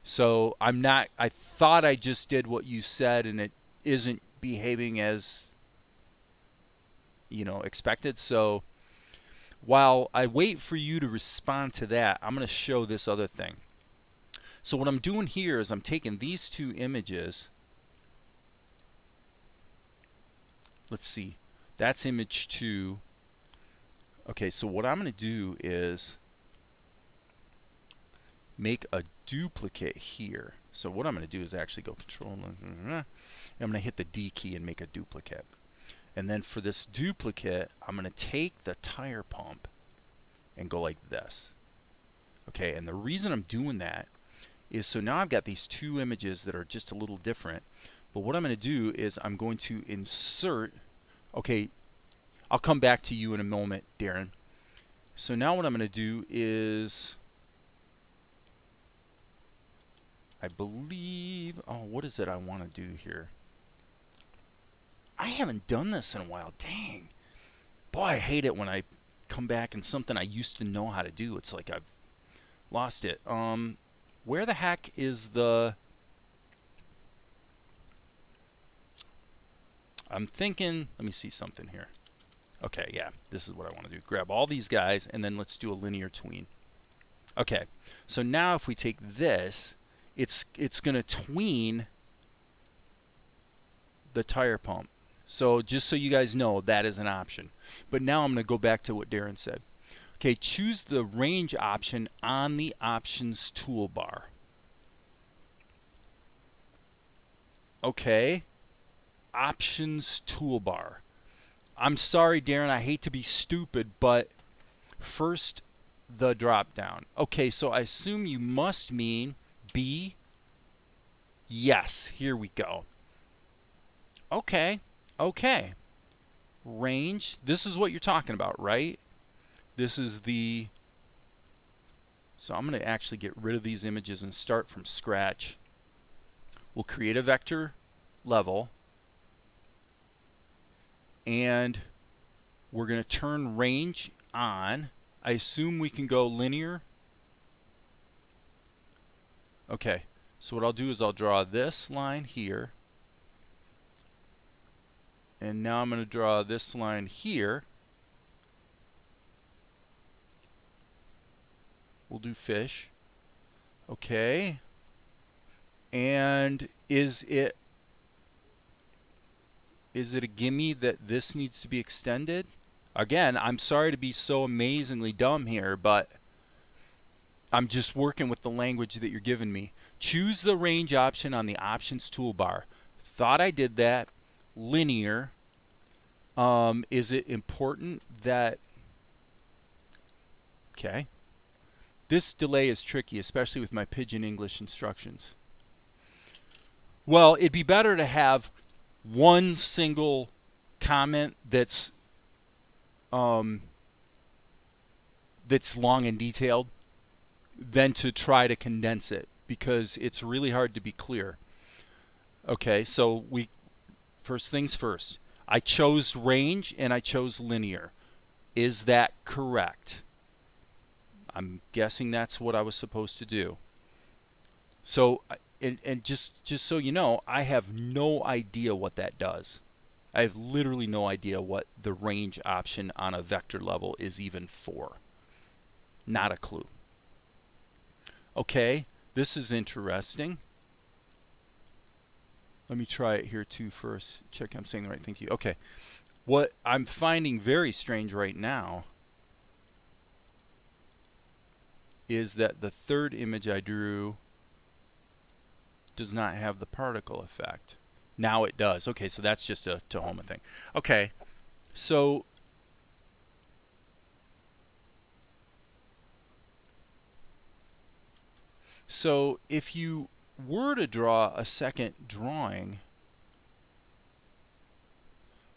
So I thought I just did what you said, and it isn't behaving as, you know, expected. So while I wait for you to respond to that, I'm going to show this other thing. So what I'm doing here is I'm taking these two images. Let's see. That's image 2. Okay, so what I'm going to do is make a duplicate here. So what I'm going to do is actually go Control, and I'm going to hit the D key and make a duplicate. And then for this duplicate, I'm going to take the tire pump and go like this. Okay, and the reason I'm doing that is so now I've got these two images that are just a little different. But what I'm going to do is I'm going to insert. Okay, I'll come back to you in a moment, Darren. So now what I'm going to do is, I believe, oh, what is it I want to do here? I haven't done this in a while. Dang. Boy, I hate it when I come back and something I used to know how to do, it's like I've lost it. Where the heck is the... I'm thinking, let me see something here. Okay, yeah, this is what I want to do. Grab all these guys, and then let's do a linear tween. Okay, so now if we take this, it's going to tween the tire pump. So just so you guys know, that is an option. But now I'm going to go back to what Darren said. Okay, choose the range option on the options toolbar. Okay, options toolbar. I'm sorry, Darren, I hate to be stupid, but first the drop down. Okay, so I assume you must mean B. Yes, here we go. Okay, okay. Range, this is what you're talking about, right? This is the, so I'm going to actually get rid of these images and start from scratch. We'll create a vector level, and we're going to turn range on. I assume we can go linear. Okay, so what I'll do is I'll draw this line here, and now I'm going to draw this line here. We'll do fish. Okay. And is it a gimme that this needs to be extended? Again, I'm sorry to be so amazingly dumb here, but I'm just working with the language that you're giving me. Choose the range option on the options toolbar. Thought I did that. Linear. Is it important that... Okay. This delay is tricky, especially with my Pidgin English instructions. Well, it'd be better to have one single comment that's long and detailed than to try to condense it, because it's really hard to be clear. Okay, so first things first. I chose range and I chose linear. Is that correct? I'm guessing that's what I was supposed to do. So, and just so you know, I have no idea what that does. I have literally no idea what the range option on a vector level is even for. Not a clue. Okay, this is interesting. Let me try it here too first. Check I'm saying the right thing to you. Okay, what I'm finding very strange right now is that the third image I drew does not have the particle effect. Now it does. Okay, so that's just a Tahoma thing. Okay, so if you were to draw a second drawing,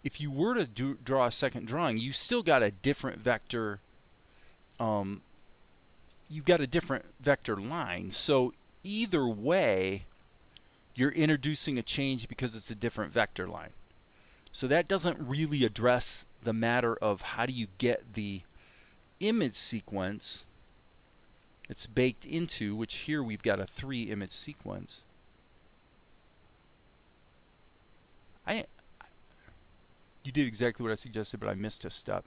you still got a different vector. You've got a different vector line. So either way, you're introducing a change because it's a different vector line. So that doesn't really address the matter of how do you get the image sequence it's baked into, which here we've got a 3 image sequence. You did exactly what I suggested, but I missed a step.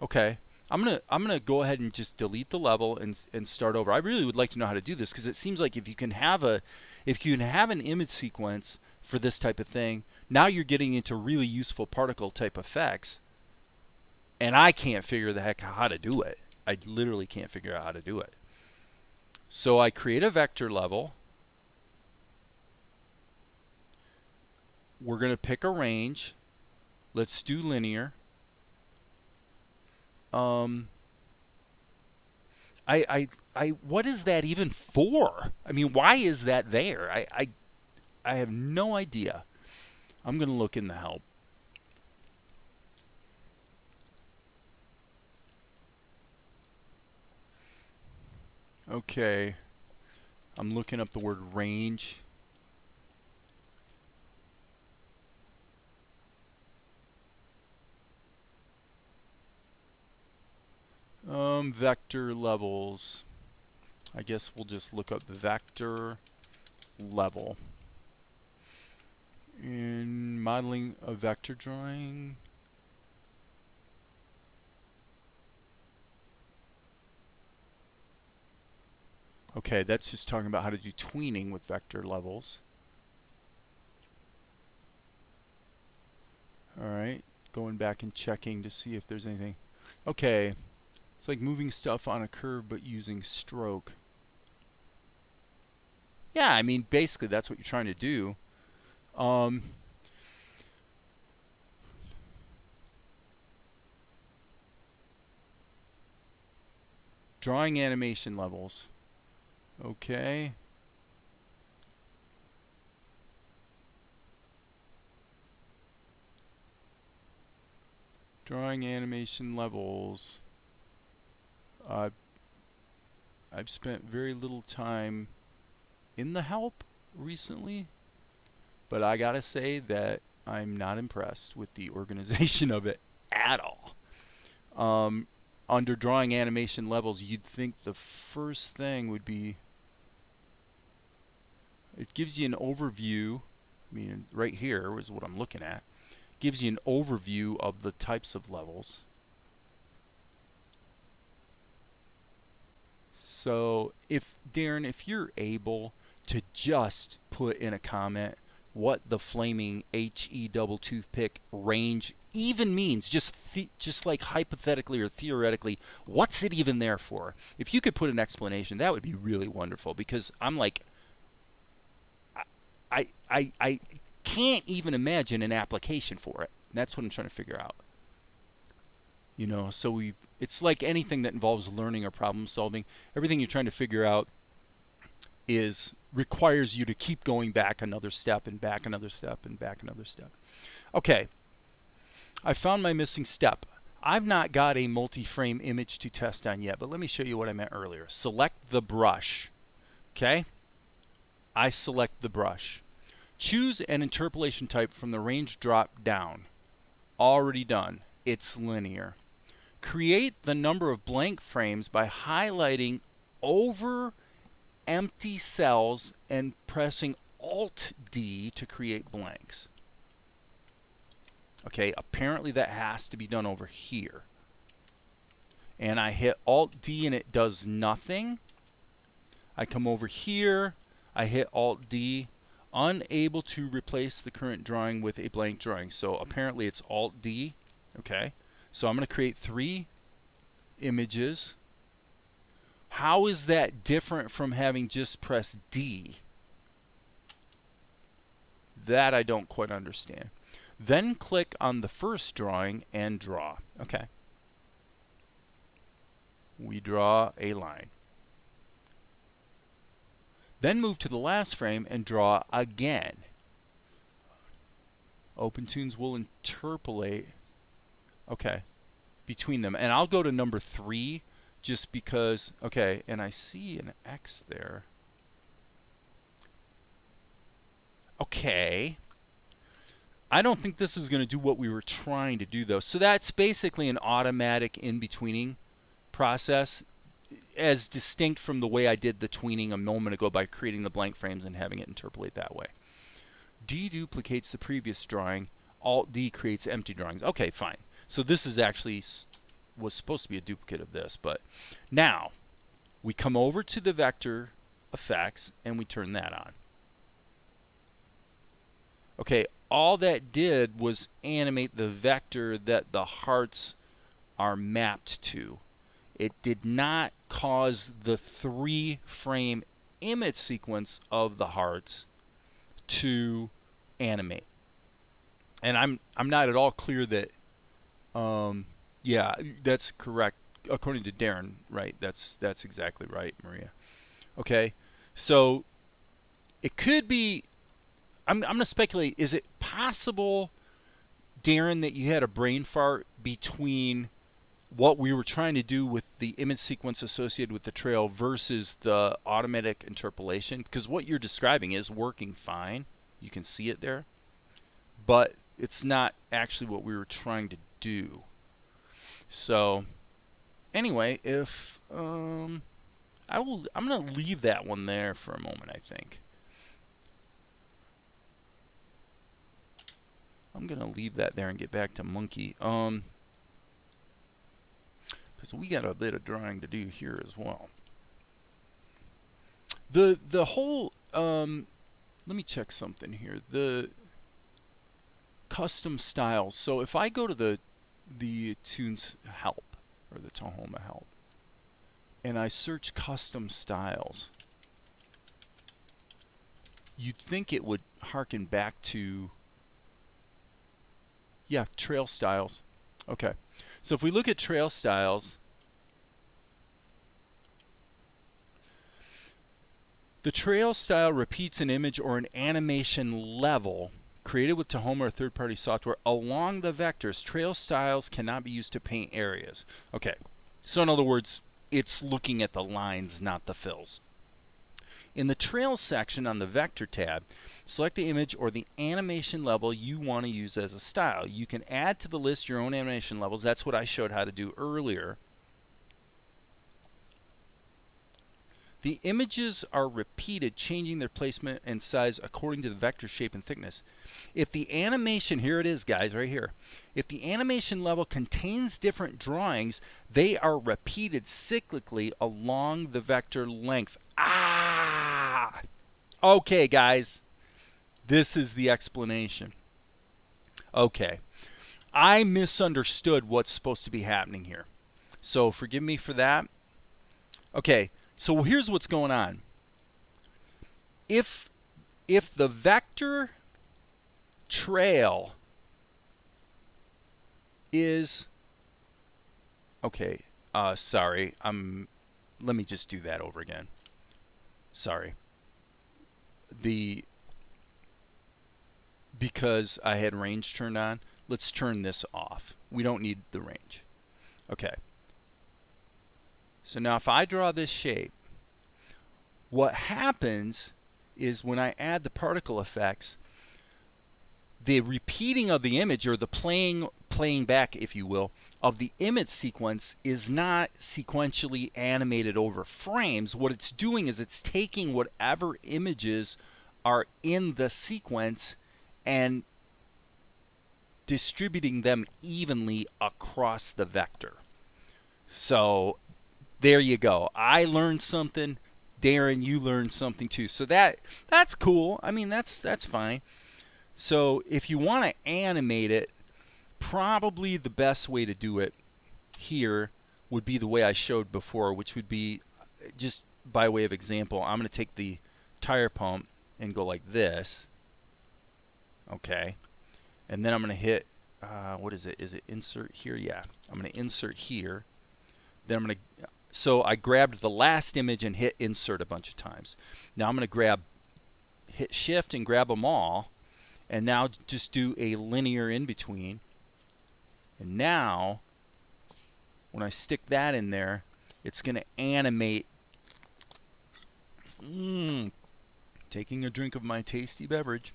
Okay, I'm gonna go ahead and just delete the level and start over. I really would like to know how to do this, because it seems like if you can have an image sequence for this type of thing, now you're getting into really useful particle type effects, and I can't figure the heck how to do it. I literally can't figure out how to do it. So I create a vector level. We're going to pick a range. Let's do linear. What is that even for? I mean, why is that there? I have no idea. I'm going to look in the help. Okay. I'm looking up the word range. Vector levels. I guess we'll just look up vector level. In modeling a vector drawing. Okay, that's just talking about how to do tweening with vector levels. Alright, going back and checking to see if there's anything. Okay, it's like moving stuff on a curve but using stroke. Yeah, I mean, basically that's what you're trying to do. Drawing animation levels. Okay. Drawing animation levels. I've spent very little time in the help recently, but I gotta say that I'm not impressed with the organization of it at all. Under drawing animation levels, you'd think the first thing would be, it gives you an overview. I mean, right here is what I'm looking at. Gives you an overview of the types of levels. So Darren, if you're able to just put in a comment what the flaming HE double toothpick range even means, just like hypothetically or theoretically, what's it even there for? If you could put an explanation, that would be really wonderful, because I'm like, I can't even imagine an application for it. That's what I'm trying to figure out. You know, so it's like anything that involves learning or problem solving. Everything you're trying to figure out requires you to keep going back another step and back another step and back another step. Okay, I found my missing step. I've not got a multi-frame image to test on yet, but let me show you what I meant earlier. Select the brush. Okay, I select the brush. Choose an interpolation type from the range drop down. Already done. It's linear. Create the number of blank frames by highlighting over empty cells and pressing Alt-D to create blanks. Okay, apparently that has to be done over here. And I hit Alt-D and it does nothing. I come over here, I hit Alt-D, unable to replace the current drawing with a blank drawing. So apparently it's Alt-D. Okay, so I'm going to create 3 images. How is that different from having just pressed D? That I don't quite understand. Then click on the first drawing and draw. Okay. We draw a line. Then move to the last frame and draw again. OpenToonz will interpolate, okay, between them. And I'll go to number 3 just because, okay, and I see an X there. Okay. I don't think this is going to do what we were trying to do, though. So that's basically an automatic in-betweening process, as distinct from the way I did the tweening a moment ago by creating the blank frames and having it interpolate that way. Deduplicates the previous drawing. Alt-D creates empty drawings. Okay, fine. So this is actually was supposed to be a duplicate of this, but now we come over to the vector effects and we turn that on. Okay, all that did was animate the vector that the hearts are mapped to. It did not cause the 3-frame image sequence of the hearts to animate. And I'm not at all clear that yeah, that's correct according to Darren, right? That's exactly right, Maria. Okay. So it could be, I'm going to speculate, is it possible, Darren, that you had a brain fart between what we were trying to do with the image sequence associated with the trail versus the automatic interpolation? Because what you're describing is working fine. You can see it there. But it's not actually what we were trying to do. So anyway, if I'm going to leave that one there for a moment, I think. I'm going to leave that there and get back to Monkey. Because we got a bit of drawing to do here as well. The whole let me check something here. custom styles. So if I go to the Toonz help, or the Tahoma help, and I search custom styles, you'd think it would harken back to, yeah, trail styles. Okay, so if we look at trail styles, the trail style repeats an image or an animation level created with Tahoma or third-party software along the vectors. Trail styles cannot be used to paint areas. Okay, so in other words, it's looking at the lines, not the fills. In the trail section on the vector tab, select the image or the animation level you want to use as a style. You can add to the list your own animation levels. That's what I showed how to do earlier. The images are repeated, changing their placement and size according to the vector shape and thickness. If the animation, here it is guys, right here. If the animation level contains different drawings, they are repeated cyclically along the vector length. Ah! Okay guys, this is the explanation. Okay, I misunderstood what's supposed to be happening here. So forgive me for that. Okay. So here's what's going on. If the vector trail is, okay, sorry, let me just do that over again. Sorry. Because I had range turned on, let's turn this off. We don't need the range. Okay. So now if I draw this shape, what happens is when I add the particle effects, the repeating of the image, or the playing back, if you will, of the image sequence is not sequentially animated over frames. What it's doing is it's taking whatever images are in the sequence and distributing them evenly across the vector. So there you go. I learned something. Darren, you learned something too. So that's cool. I mean, that's fine. So if you want to animate it, probably the best way to do it here would be the way I showed before, which would be, just by way of example, I'm going to take the tire pump and go like this. Okay. And then I'm going to hit, what is it? Is it insert here? Yeah. I'm going to insert here. Then I'm going to, so I grabbed the last image and hit insert a bunch of times. Now I'm going to hit shift and grab them all, and now just do a linear in between. And now when I stick that in there, it's going to animate. Taking a drink of my tasty beverage.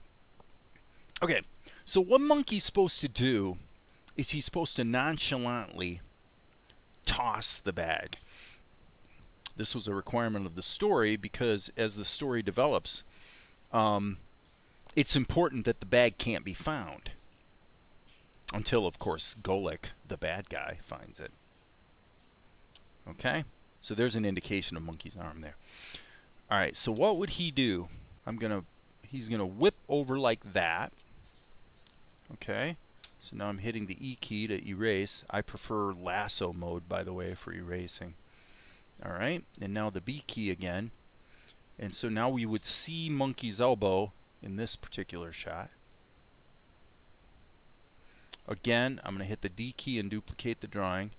Okay, so what Monkey's supposed to do is he's supposed to nonchalantly toss the bag. This was a requirement of the story because as the story develops, it's important that the bag can't be found. Until, of course, Golek, the bad guy, finds it. Okay? So there's an indication of Monkey's arm there. Alright, so what would he do? He's gonna whip over like that. Okay? So now I'm hitting the E key to erase. I prefer lasso mode, by the way, for erasing. Alright, and now the B key again. And so now we would see Monkey's elbow in this particular shot. Again, I'm going to hit the D key and duplicate the drawing.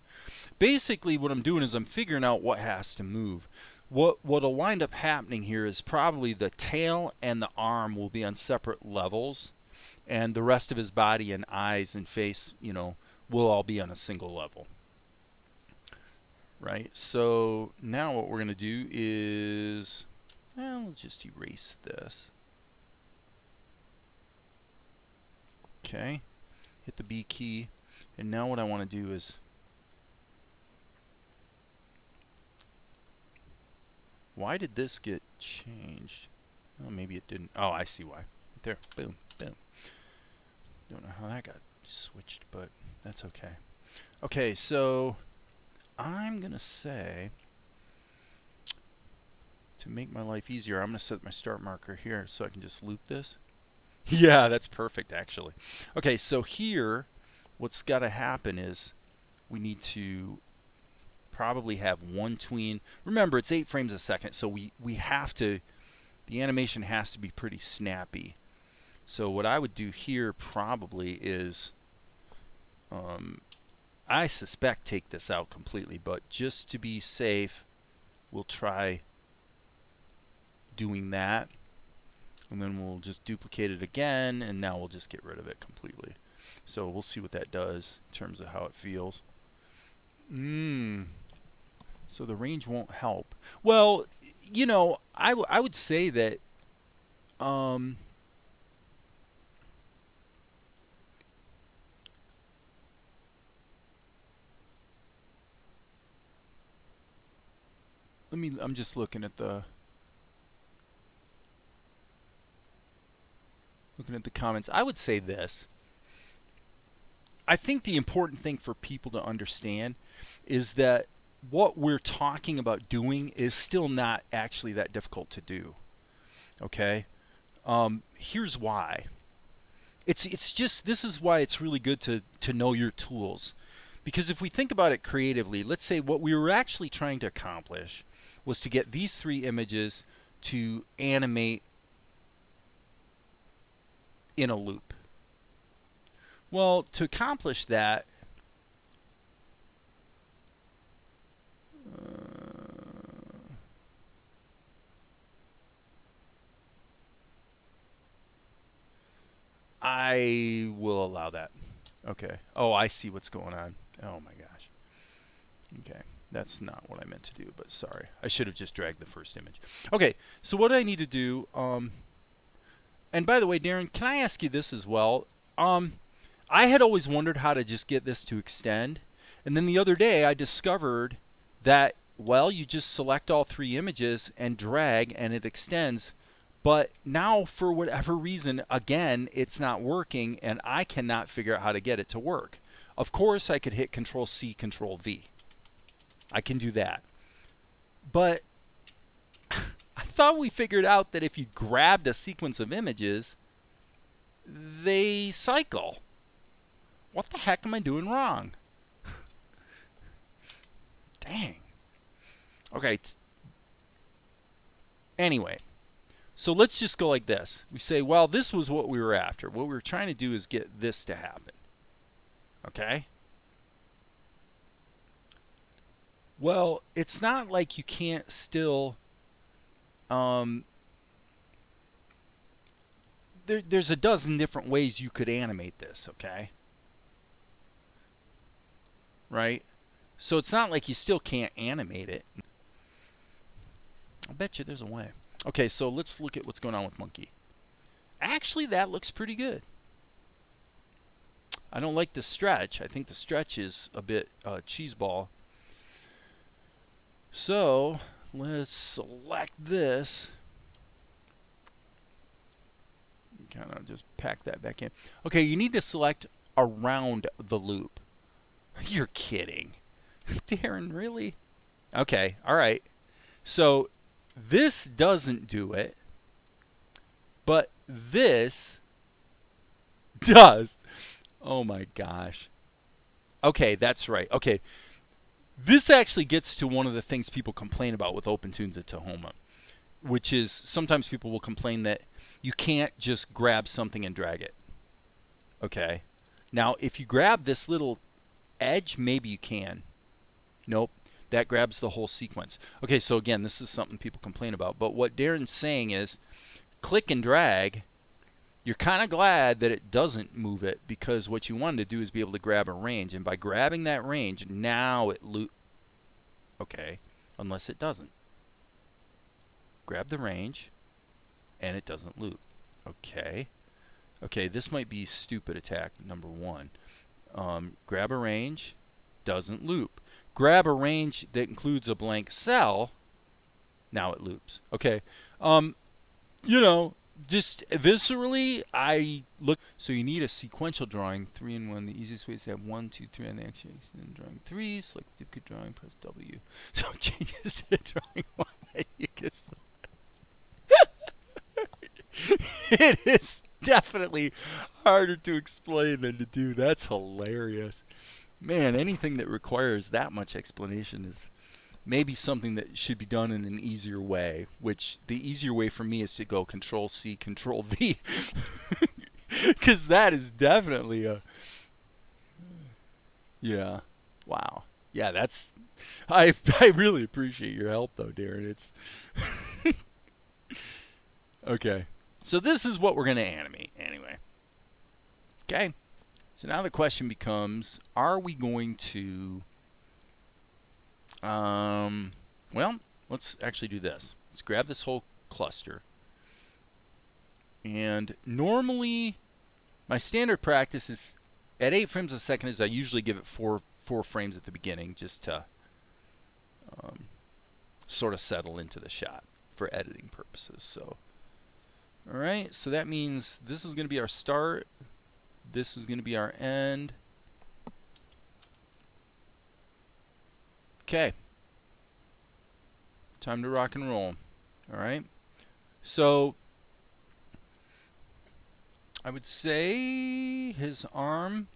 Basically, what I'm doing is I'm figuring out what has to move. What'll wind up happening here is probably the tail and the arm will be on separate levels, and the rest of his body and eyes and face, you know, will all be on a single level. Right, so now what we're going to do is, well, let's just erase this. Okay, hit the B key, and now what I want to do is, why did this get changed? Oh, maybe it didn't. Oh, I see why. There, boom, boom. Don't know how that got switched, but that's okay. Okay, so I'm going to say, to make my life easier, I'm going to set my start marker here so I can just loop this. Yeah, that's perfect actually. Okay, so here what's got to happen is we need to probably have one tween. Remember, it's 8 frames a second, so we have to, the animation has to be pretty snappy. So what I would do here probably is, I suspect take this out completely, but just to be safe, we'll try doing that. And then we'll just duplicate it again, and now we'll just get rid of it completely. So we'll see what that does in terms of how it feels. So the range won't help. Well, you know, I would say that I'm just looking at the comments. I would say this. I think the important thing for people to understand is that what we're talking about doing is still not actually that difficult to do. Okay? Here's why. It's just, this is why it's really good to know your tools. Because if we think about it creatively, let's say what we were actually trying to accomplish was to get these 3 images to animate in a loop. Well, to accomplish that, I will allow that. Okay. Oh, I see what's going on. Oh my gosh. Okay. That's not what I meant to do, but sorry. I should have just dragged the first image. Okay, so what I need to do, and by the way, Darren, can I ask you this as well? I had always wondered how to just get this to extend, and then the other day I discovered that, well, you just select all 3 images and drag and it extends, but now for whatever reason, again, it's not working and I cannot figure out how to get it to work. Of course, I could hit Control C, Control V. I can do that. But I thought we figured out that if you grabbed a sequence of images, they cycle. What the heck am I doing wrong? Dang. Okay. Anyway, so let's just go like this. We say, well, this was what we were after. What we were trying to do is get this to happen. Okay? Well, it's not like you can't still... there's a dozen different ways you could animate this, okay? Right? So it's not like you still can't animate it. I bet you there's a way. Okay, so let's look at what's going on with Monkey. Actually, that looks pretty good. I don't like the stretch. I think the stretch is a bit cheeseball. So let's select this. Kind of just pack that back in. Okay, you need to select around the loop. You're kidding. Darren, really? Okay, all right. So this doesn't do it, but this does. Oh my gosh. Okay, that's right. Okay. This actually gets to one of the things people complain about with OpenToonz and Tahoma, which is sometimes people will complain that you can't just grab something and drag it. Okay. Now, if you grab this little edge, maybe you can. Nope. That grabs the whole sequence. Okay, so again, this is something people complain about. But what Darren's saying is, click and drag. You're kind of glad that it doesn't move it, because what you wanted to do is be able to grab a range. And by grabbing that range, now it loop. Okay, unless it doesn't. Grab the range, and it doesn't loop. Okay. Okay, this might be stupid attack number 1. Grab a range, doesn't loop. Grab a range that includes a blank cell, now it loops. Okay. You know, just viscerally, I look. So you need a sequential drawing, 3 in 1. The easiest way is to have 1, 2, 3 on the action. And drawing 3, select duplicate drawing, press W. So it changes to drawing 1 that you can select. It is definitely harder to explain than to do. That's hilarious. Man, anything that requires that much explanation is maybe something that should be done in an easier way, which the easier way for me is to go Control C, Control V. Because that is definitely a... Yeah. Wow. Yeah, that's... I really appreciate your help, though, Darren. It's... Okay. So this is what we're going to animate, anyway. Okay. So now the question becomes, are we going to... well, let's actually do this. Let's grab this whole cluster. And normally, my standard practice is at 8 frames a second is I usually give it four frames at the beginning just to sort of settle into the shot for editing purposes. So, all right, so that means this is going to be our start. This is going to be our end. Okay. Time to rock and roll. All right. So I would say his arm.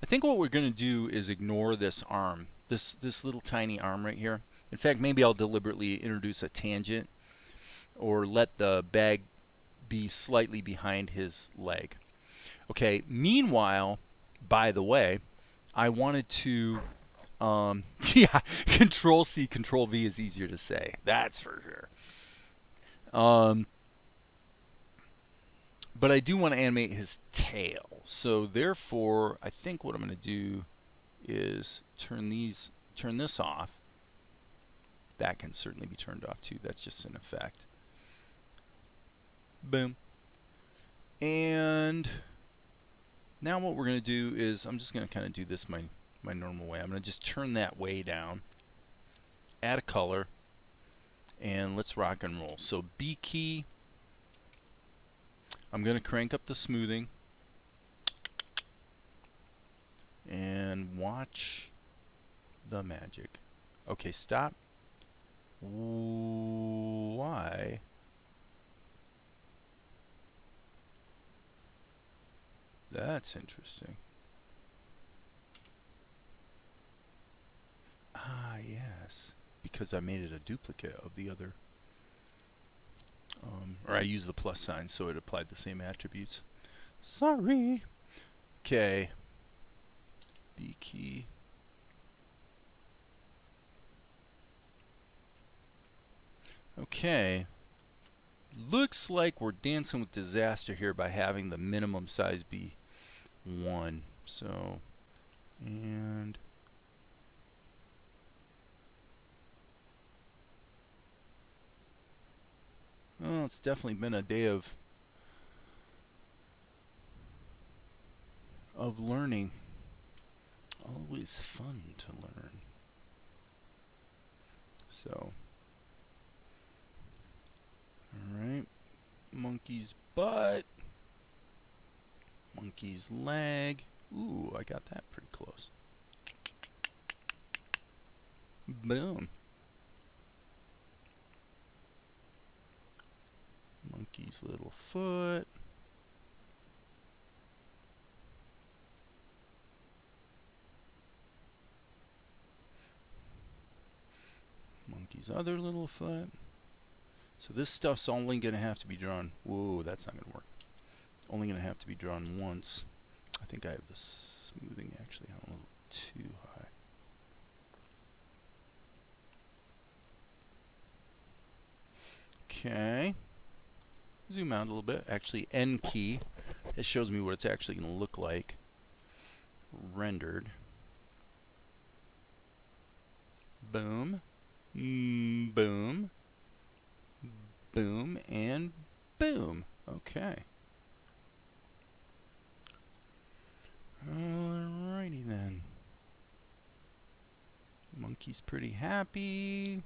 I think what we're going to do is ignore this arm, this little tiny arm right here. In fact, maybe I'll deliberately introduce a tangent or let the bag be slightly behind his leg. Okay, meanwhile, by the way, I wanted to, yeah, Control C, Control V is easier to say. That's for sure. But I do want to animate his tail. So therefore, I think what I'm going to do is turn this off. That can certainly be turned off too. That's just an effect. Boom. And now what we're going to do is, I'm just going to kind of do this my normal way. I'm going to just turn that way down, add a color, and let's rock and roll. So B key, I'm going to crank up the smoothing and watch the magic. Okay, stop. Why? That's interesting. Ah, yes. Because I made it a duplicate of the other. Or I used the plus sign so it applied the same attributes. Sorry. Okay. B key. Okay. Looks like we're dancing with disaster here by having the minimum size be 1. So, and well, it's definitely been a day of learning. Always fun to learn. So, alright, monkey's butt, monkey's leg. Ooh, I got that pretty close. Boom. Monkey's little foot. Monkey's other little foot. So this stuff's only going to have to be drawn. Whoa, that's not going to work. Only going to have to be drawn once. I think I have the smoothing actually a little too high. Okay. Zoom out a little bit. Actually, N key. It shows me what it's actually going to look like rendered. Boom. Boom. Boom. And boom. Okay. Alrighty then. Monkey's pretty happy.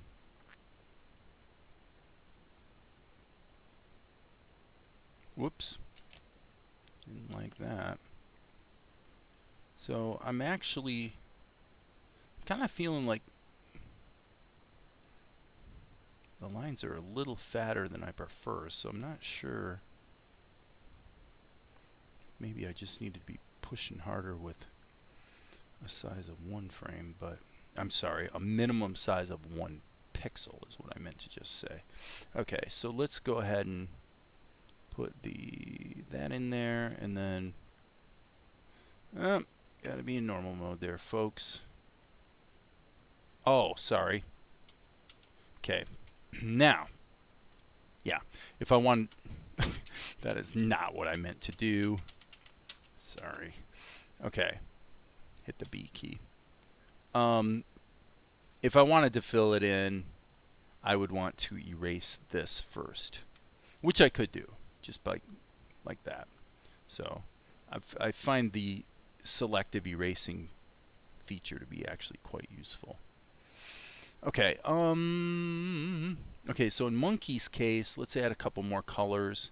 Whoops. Didn't like that. So I'm actually kind of feeling like the lines are a little fatter than I prefer, so I'm not sure Maybe I just need to be pushing harder with a size of 1 frame, but I'm sorry, a minimum size of 1 pixel is what I meant to just say. Okay, so let's go ahead and put that in there, and then gotta be in normal mode there, folks. Oh, sorry. Okay, now, yeah, if I want, that is not what I meant to do. Sorry. Okay, hit the B key. If I wanted to fill it in, I would want to erase this first, which I could do just by like that. So I find the selective erasing feature to be actually quite useful. Okay, okay, so in Monkey's case, let's add a couple more colors,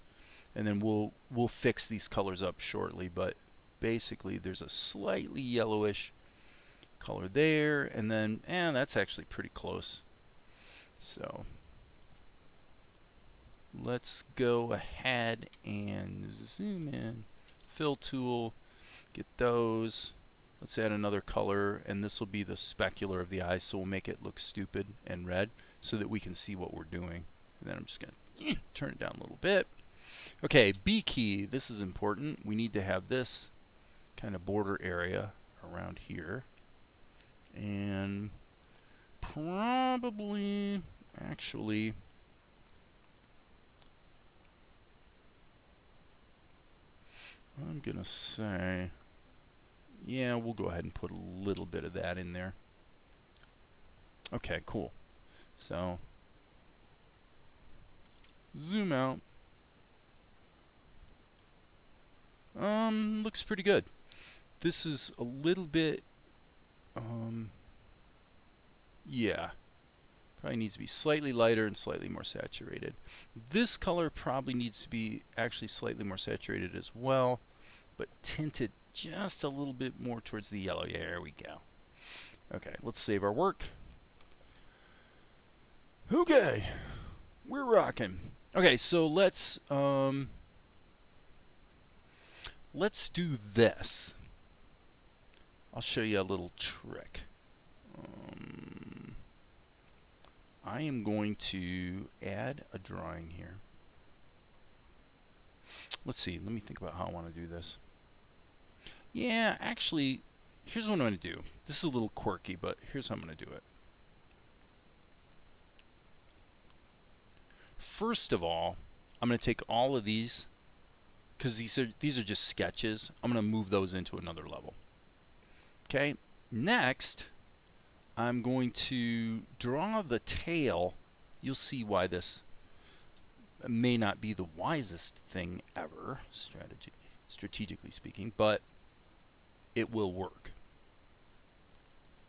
and then we'll fix these colors up shortly, but basically there's a slightly yellowish color there, and then that's actually pretty close. So let's go ahead and zoom in, fill tool, get those. Let's add another color, and this will be the specular of the eye, so we'll make it look stupid and red so that we can see what we're doing. And then I'm just going to turn it down a little bit. Okay, B key, this is important. We need to have this kind of border area around here. And probably, actually, I'm going to say, yeah, we'll go ahead and put a little bit of that in there. Okay, cool. So, zoom out. Looks pretty good. This is a little bit, yeah, probably needs to be slightly lighter and slightly more saturated. This color probably needs to be actually slightly more saturated as well, but tinted just a little bit more towards the yellow. Yeah, there we go. Okay, let's save our work. Okay, we're rocking. Okay, so let's do this. I'll show you a little trick. I am going to add a drawing here. Let's see, let me think about how I want to do this. Yeah, actually, here's what I'm going to do. This is a little quirky, but here's how I'm going to do it. First of all, I'm going to take all of these, because these are just sketches. I'm going to move those into another level. Okay, next, I'm going to draw the tail. You'll see why this may not be the wisest thing ever, strategically speaking, but it will work.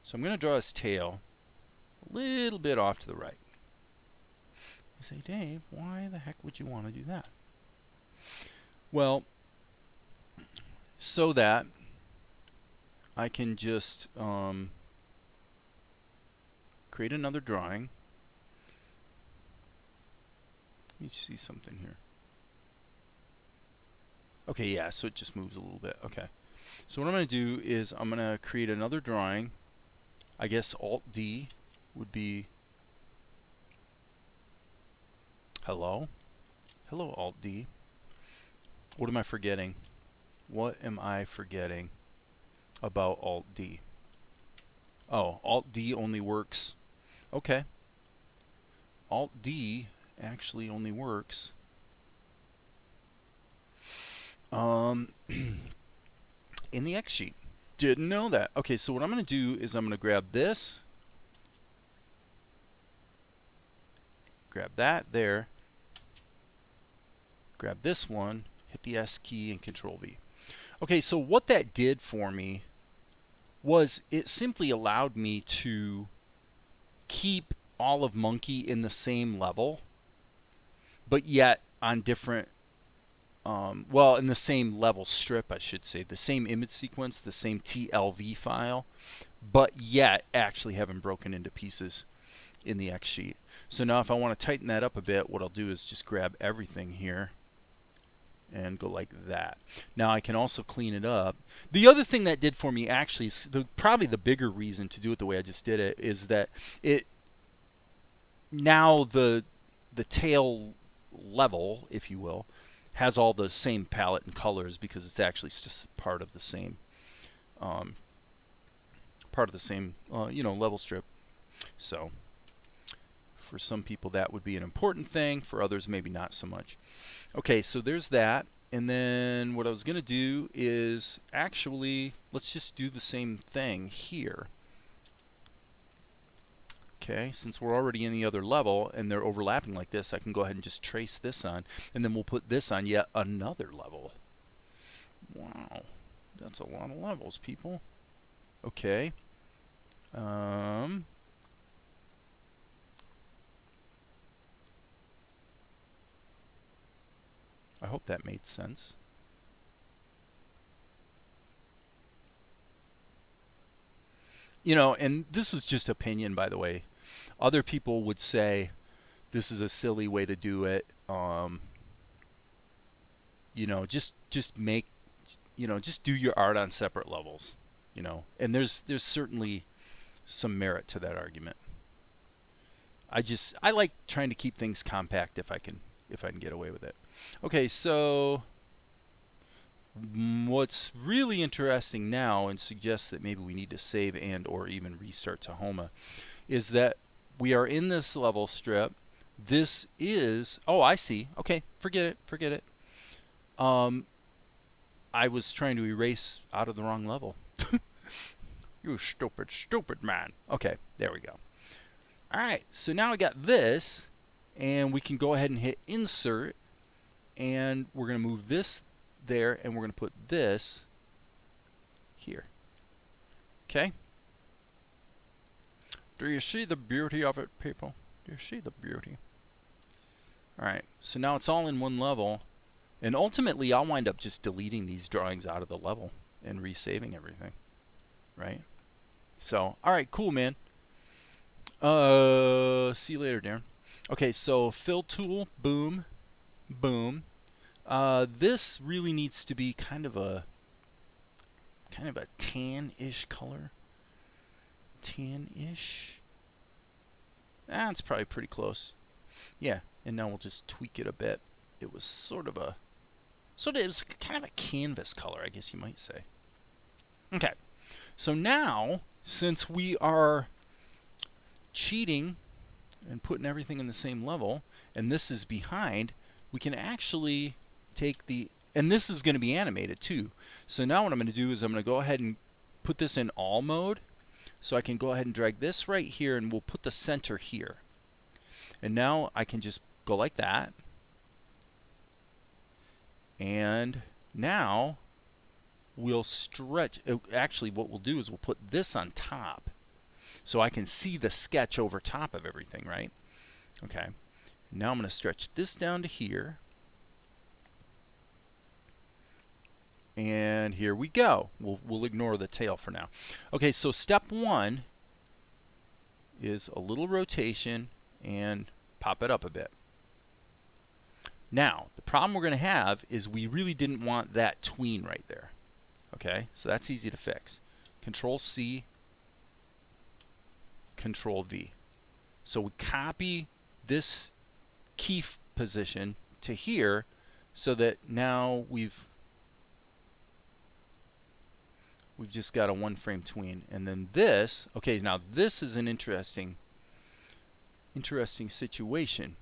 So I'm going to draw his tail a little bit off to the right. You say, Dave, why the heck would you want to do that? Well, so that I can just create another drawing. Let me see something here. Okay, yeah, so it just moves a little bit. Okay. So what I'm going to do is I'm going to create another drawing. I guess Alt-D would be hello. Hello, Alt-D. What am I forgetting? What am I forgetting about Alt-D? Oh, Alt-D only works. Okay. Alt-D actually only works in the X sheet. Didn't know that. Okay, so what I'm going to do is I'm going to grab this, grab that there, grab this one, hit the S key and Control V. Okay, so what that did for me was it simply allowed me to keep all of Monkey in the same level, but yet on different, well, in the same level strip, I should say, the same image sequence, the same TLV file, but yet actually having broken into pieces in the X sheet. So now if I want to tighten that up a bit, what I'll do is just grab everything here and go like that. Now I can also clean it up. The other thing that did for me actually, probably the bigger reason to do it the way I just did it, is that it now the tail level, if you will, has all the same palette and colors because it's actually just part of the same you know, level strip. So for some people that would be an important thing, for others maybe not so much. Okay, so there's that. And then what I was going to do is actually, let's just do the same thing here. Okay, since we're already in the other level and they're overlapping like this, I can go ahead and just trace this on, and then we'll put this on yet another level. Wow, that's a lot of levels, people. Okay. I hope that made sense. You know, and this is just opinion, by the way. Other people would say this is a silly way to do it. You know, just make, you know, just do your art on separate levels. You know, and there's certainly some merit to that argument. I like trying to keep things compact if I can get away with it. Okay, so what's really interesting now, and suggests that maybe we need to save and or even restart Tahoma, is that we are in this level strip. This is, oh, I see. Okay, forget it. I was trying to erase out of the wrong level. You stupid man. Okay, there we go. Alright, so now I got this, and we can go ahead and hit insert, and we're going to move this there, and we're going to put this here. Okay? Do you see the beauty of it, people? Do you see the beauty? Alright, so now it's all in one level, and ultimately I'll wind up just deleting these drawings out of the level and resaving everything. Right? So, alright, cool, man. See you later, Darren. Okay, so fill tool, boom, boom. This really needs to be kind of a tan-ish color. Tan-ish. It's probably pretty close. Yeah, and now we'll just tweak it a bit. It was it was kind of a canvas color, I guess you might say. Okay, so now, since we are cheating and putting everything in the same level, and this is behind, we can actually take the, and this is going to be animated too. So now what I'm going to do is I'm going to go ahead and put this in all mode. So I can go ahead and drag this right here, and we'll put the center here. And now I can just go like that. And now we'll stretch. Actually, what we'll do is we'll put this on top, so I can see the sketch over top of everything, right? Okay. Now I'm going to stretch this down to here. And here we go. We'll ignore the tail for now. Okay, so step one is a little rotation and pop it up a bit. Now, the problem we're going to have is we really didn't want that tween right there. Okay, so that's easy to fix. Control C, Control V. So we copy this key position to here, so that now we've just got a one frame tween. And then this, okay, now this is an interesting situation.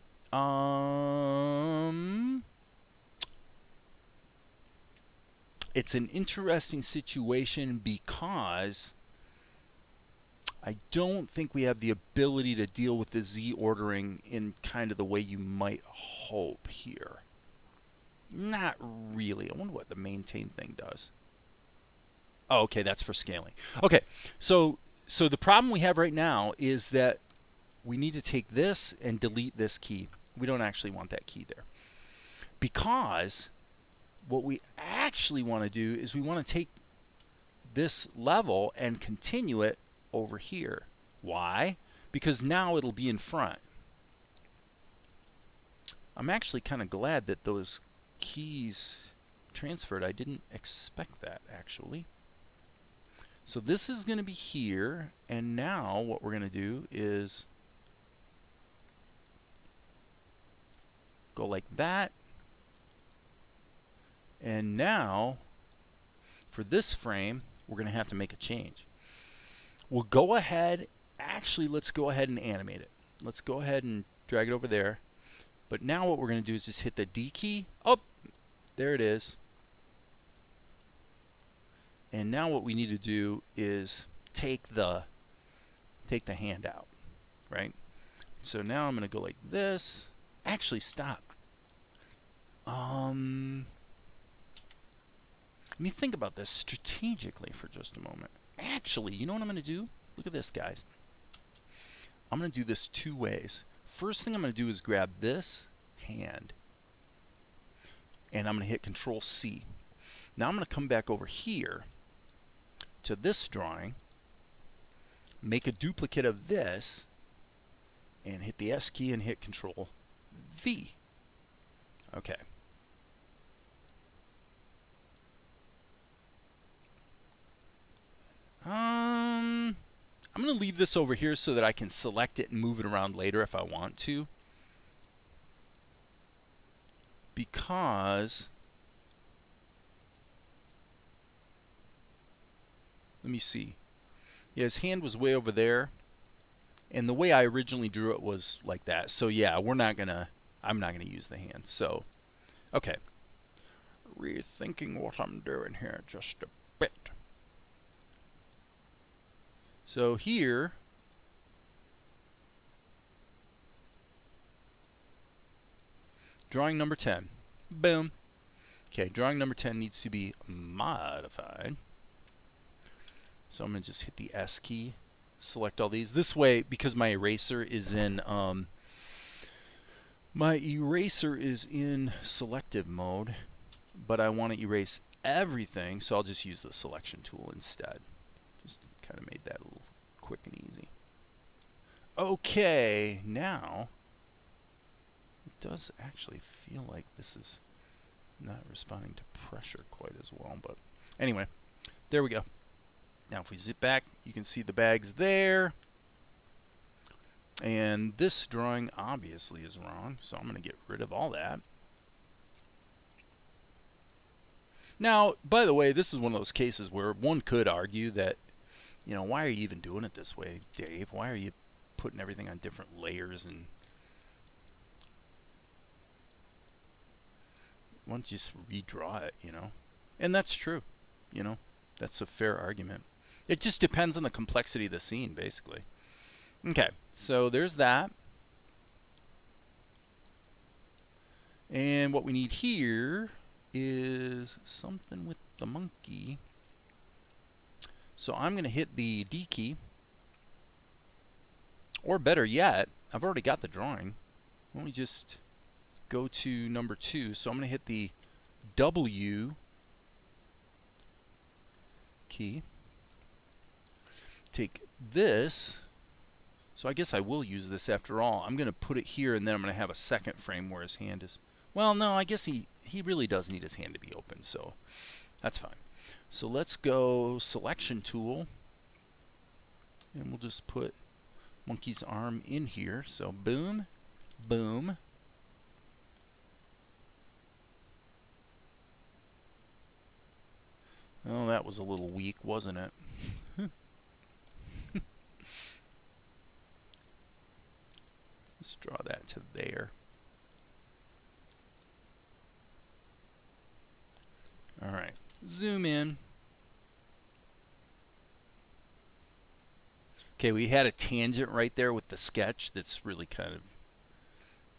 It's an interesting situation because I don't think we have the ability to deal with the Z ordering in kind of the way you might hope here. Not really. I wonder what the maintain thing does. Oh, okay, that's for scaling. Okay, so the problem we have right now is that we need to take this and delete this key. We don't actually want that key there. Because what we actually want to do is we want to take this level and continue it over here. Why? Because now it'll be in front. I'm actually kind of glad that those keys transferred. I didn't expect that, actually. So this is going to be here, and now what we're going to do is go like that. And now, for this frame, we're going to have to make a change. We'll go ahead, actually, let's go ahead and animate it. Let's go ahead and drag it over there. But now what we're going to do is just hit the D key. Oh, there it is. And now what we need to do is take the hand out, right? So now I'm going to go like this. Actually, stop. Let me think about this strategically for just a moment. Actually, you know what I'm going to do? Look at this, guys. I'm going to do this two ways. First thing I'm going to do is grab this hand, and I'm going to hit Control C. Now I'm going to come back over here to this drawing, make a duplicate of this, and hit the S key and hit Control V. Okay. I'm going to leave this over here so that I can select it and move it around later if I want to. Because, let me see. Yeah, his hand was way over there. And the way I originally drew it was like that. So yeah, I'm not going to use the hand. So, okay. Rethinking what I'm doing here just a bit. So here, drawing number 10. Boom. Okay, drawing number 10 needs to be modified. So I'm going to just hit the S key, select all these. This way, because my eraser is in selective mode, but I want to erase everything, so I'll just use the selection tool instead. Just kind of made that a little quick and easy. Okay, now it does actually feel like this is not responding to pressure quite as well, but anyway, there we go. Now if we zip back, you can see the bags there. And this drawing obviously is wrong, so I'm going to get rid of all that. Now, by the way, this is one of those cases where one could argue that, you know, why are you even doing it this way, Dave? Why are you putting everything on different layers? And why don't you just redraw it, you know? And that's true, you know? That's a fair argument. It just depends on the complexity of the scene, basically. Okay, so there's that. And what we need here is something with the monkey. So I'm going to hit the D key. Or better yet, I've already got the drawing. Let me just go to number 2. So I'm going to hit the W key. Take this. So I guess I will use this after all. I'm going to put it here, and then I'm going to have a second frame where his hand is. Well, no, I guess he really does need his hand to be open, so that's fine. So let's go selection tool, and we'll just put monkey's arm in here. So boom, boom. Oh, that was a little weak, wasn't it? Let's draw that to there. All right, zoom in. Okay, we had a tangent right there with the sketch that's really kind of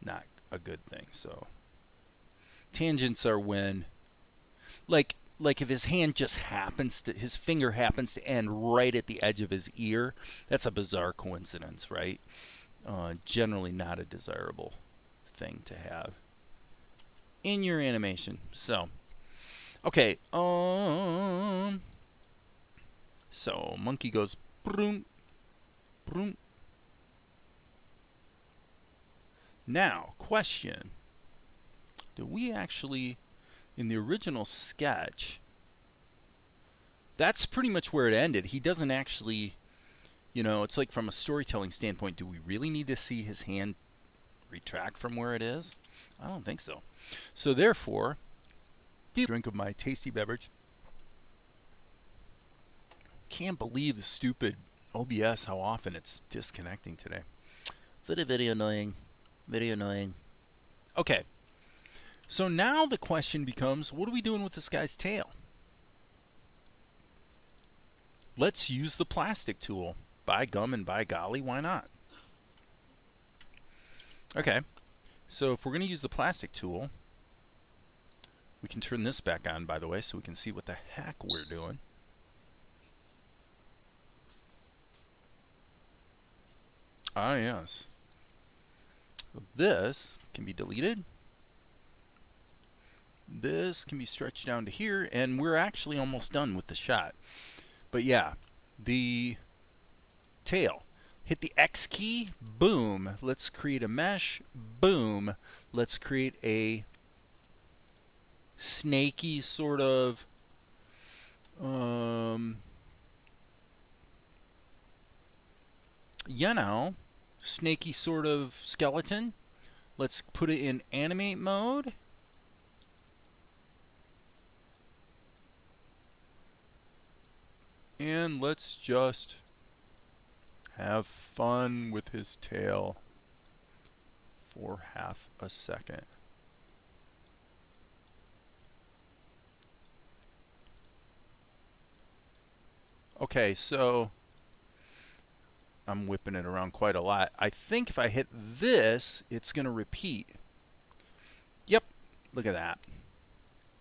not a good thing. So tangents are when, like if his hand just happens to, his finger happens to end right at the edge of his ear, that's a bizarre coincidence, right? Generally not a desirable thing to have in your animation. So, okay, so monkey goes broom, broom. Now, question, do we actually in the original sketch, that's pretty much where it ended. He doesn't actually, you know, it's like from a storytelling standpoint, do we really need to see his hand retract from where it is? I don't think so. So therefore, drink of my tasty beverage. Can't believe the stupid OBS, how often it's disconnecting today. Very annoying. Very annoying. Okay. So now the question becomes, what are we doing with this guy's tail? Let's use the plastic tool. By gum and by golly, why not? Okay. So if we're going to use the plastic tool, we can turn this back on, by the way, so we can see what the heck we're doing. Ah, yes. So this can be deleted. This can be stretched down to here, and we're actually almost done with the shot. But yeah, the tail. Hit the X key, boom. Let's create a mesh, boom. Let's create a snaky sort of you know, snaky sort of skeleton. Let's put it in animate mode. And let's just have fun with his tail for half a second. Okay, so I'm whipping it around quite a lot. I think if I hit this, it's going to repeat. Yep, look at that.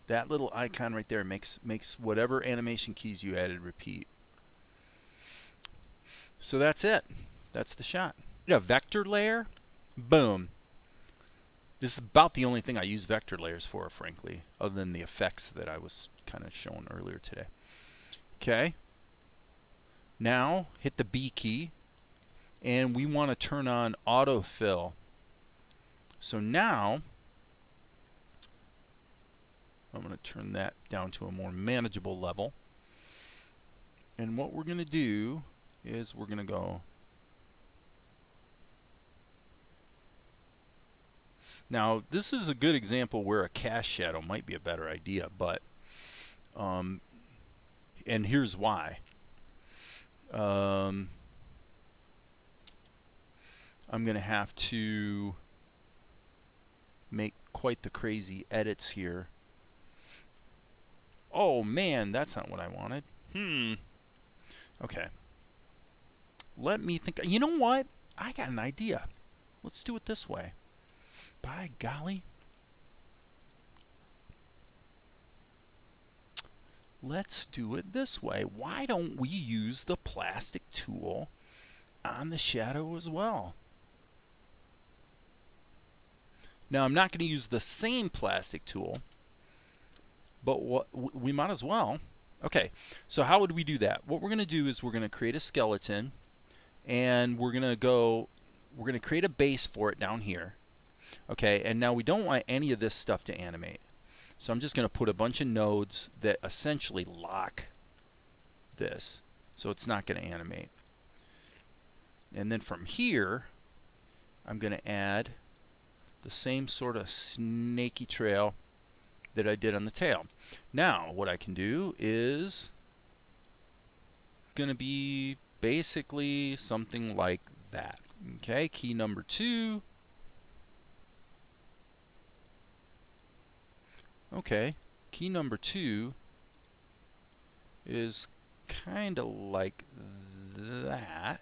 That little icon right there makes whatever animation keys you added repeat. So that's it. That's the shot. A vector layer, boom. This is about the only thing I use vector layers for, frankly, other than the effects that I was kind of showing earlier today. Okay. Now hit the B key, and we want to turn on autofill. So now I'm going to turn that down to a more manageable level. And what we're going to do is we're going to go. Now, this is a good example where a cast shadow might be a better idea, but and here's why. I'm going to have to make quite the crazy edits here. Oh man, that's not what I wanted. Okay. Let me think. You know what? I got an idea. Let's do it this way. By golly. Let's do it this way. Why don't we use the plastic tool on the shadow as well? Now, I'm not going to use the same plastic tool, but we might as well. Okay, so how would we do that? What we're going to do is we're going to create a skeleton, and we're going to create a base for it down here. Okay, and now we don't want any of this stuff to animate. So I'm just going to put a bunch of nodes that essentially lock this, so it's not going to animate. And then from here, I'm going to add the same sort of snaky trail that I did on the tail. Now, what I can do is going to be basically something like that. Okay, key number 2. Okay, key number 2 is kind of like that.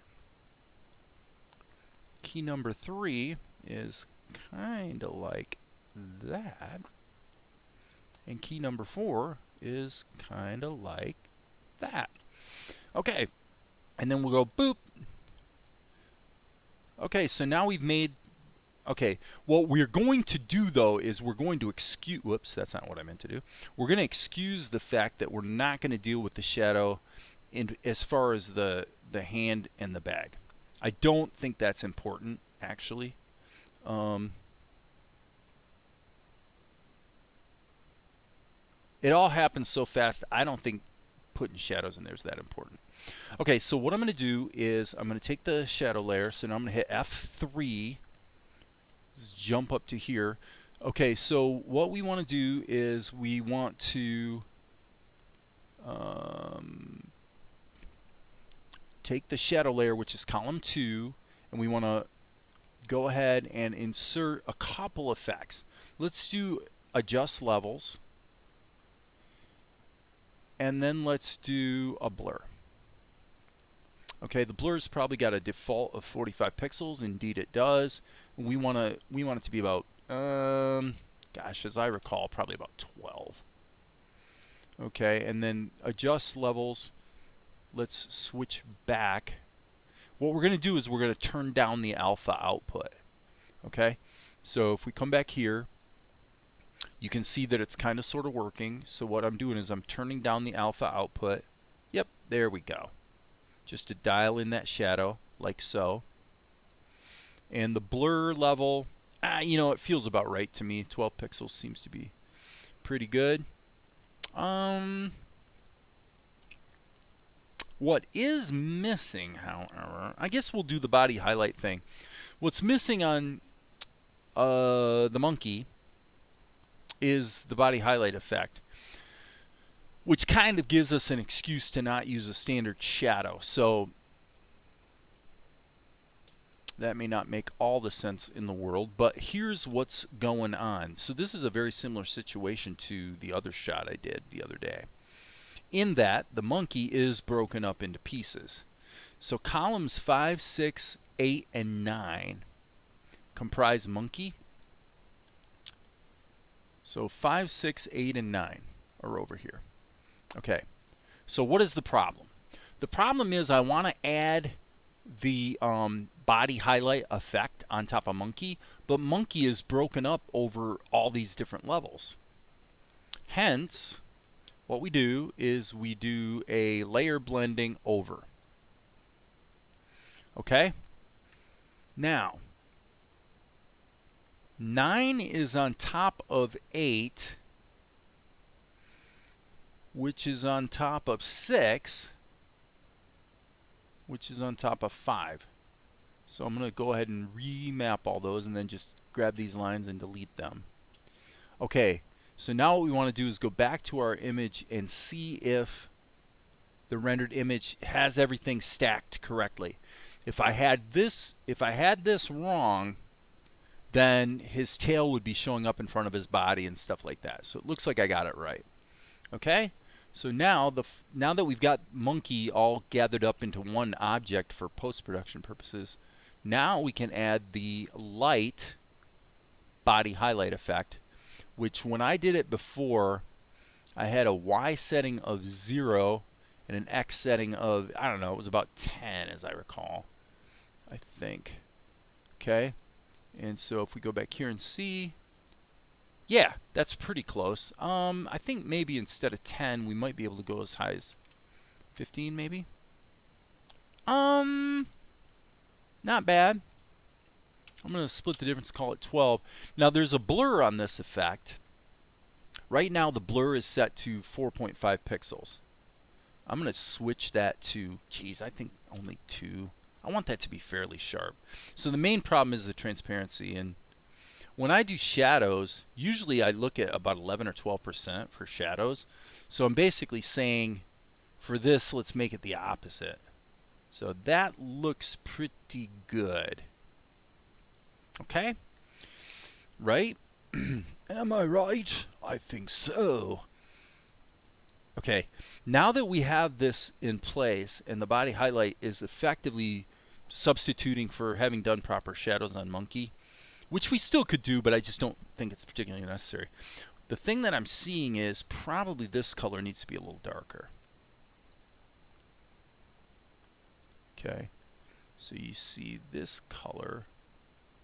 Key number 3 is kind of like that. And key number 4 is kind of like that. Okay, and then we'll go boop. Okay, so now we've made. Okay, what we're going to do though is we're going to excuse. Whoops, that's not what I meant to do. We're going to excuse the fact that we're not going to deal with the shadow in as far as the hand and the bag. I don't think that's important actually. It all happens so fast, I don't think putting shadows in there is that important. Okay, so what I'm going to do is I'm going to take the shadow layer. So now I'm going to hit F3. Just jump up to here. Okay, so what we want to do is we want to take the shadow layer, which is column 2, and we want to go ahead and insert a couple effects. Let's do adjust levels, and then let's do a blur. Okay, the blur's probably got a default of 45 pixels. Indeed, it does. We want it to be about, gosh, as I recall, probably about 12. Okay, and then adjust levels. Let's switch back. What we're going to do is we're going to turn down the alpha output. Okay, so if we come back here, you can see that it's kind of sort of working. So what I'm doing is I'm turning down the alpha output. Yep, there we go. Just to dial in that shadow, like so. And the blur level, you know, it feels about right to me. 12 pixels seems to be pretty good. What is missing, however, I guess we'll do the body highlight thing. What's missing on the monkey is the body highlight effect, which kind of gives us an excuse to not use a standard shadow. So that may not make all the sense in the world, but here's what's going on. So this is a very similar situation to the other shot I did the other day, in that the monkey is broken up into pieces. So columns 5, 6, 8, and 9 comprise monkey. So 5, 6, 8, and 9 are over here. Okay, so what is the problem? The problem is I want to add the body highlight effect on top of monkey, but monkey is broken up over all these different levels. Hence, what we do is we do a layer blending over. Okay? Now, 9 is on top of 8, which is on top of 6, which is on top of 5. So I'm going to go ahead and remap all those and then just grab these lines and delete them. Okay, so now what we want to do is go back to our image and see if the rendered image has everything stacked correctly. If I had this wrong, then his tail would be showing up in front of his body and stuff like that. So it looks like I got it right. Okay? So now that we've got monkey all gathered up into one object for post-production purposes, now we can add the light body highlight effect, which when I did it before, I had a Y setting of 0 and an X setting of, I don't know, it was about 10 as I recall, I think. Okay? And so if we go back here and see, yeah, that's pretty close. I think maybe instead of 10, we might be able to go as high as 15 maybe. Not bad. I'm going to split the difference, call it 12. Now there's a blur on this effect. Right now the blur is set to 4.5 pixels. I'm going to switch that to, geez, I think only 2. I want that to be fairly sharp. So the main problem is the transparency, and when I do shadows, usually I look at about 11 or 12% for shadows. So I'm basically saying, for this, let's make it the opposite. So that looks pretty good. Okay? Right? Am I right? I think so. Okay, now that we have this in place and the body highlight is effectively substituting for having done proper shadows on monkey, which we still could do, but I just don't think it's particularly necessary. The thing that I'm seeing is probably this color needs to be a little darker. Okay, so you see this color.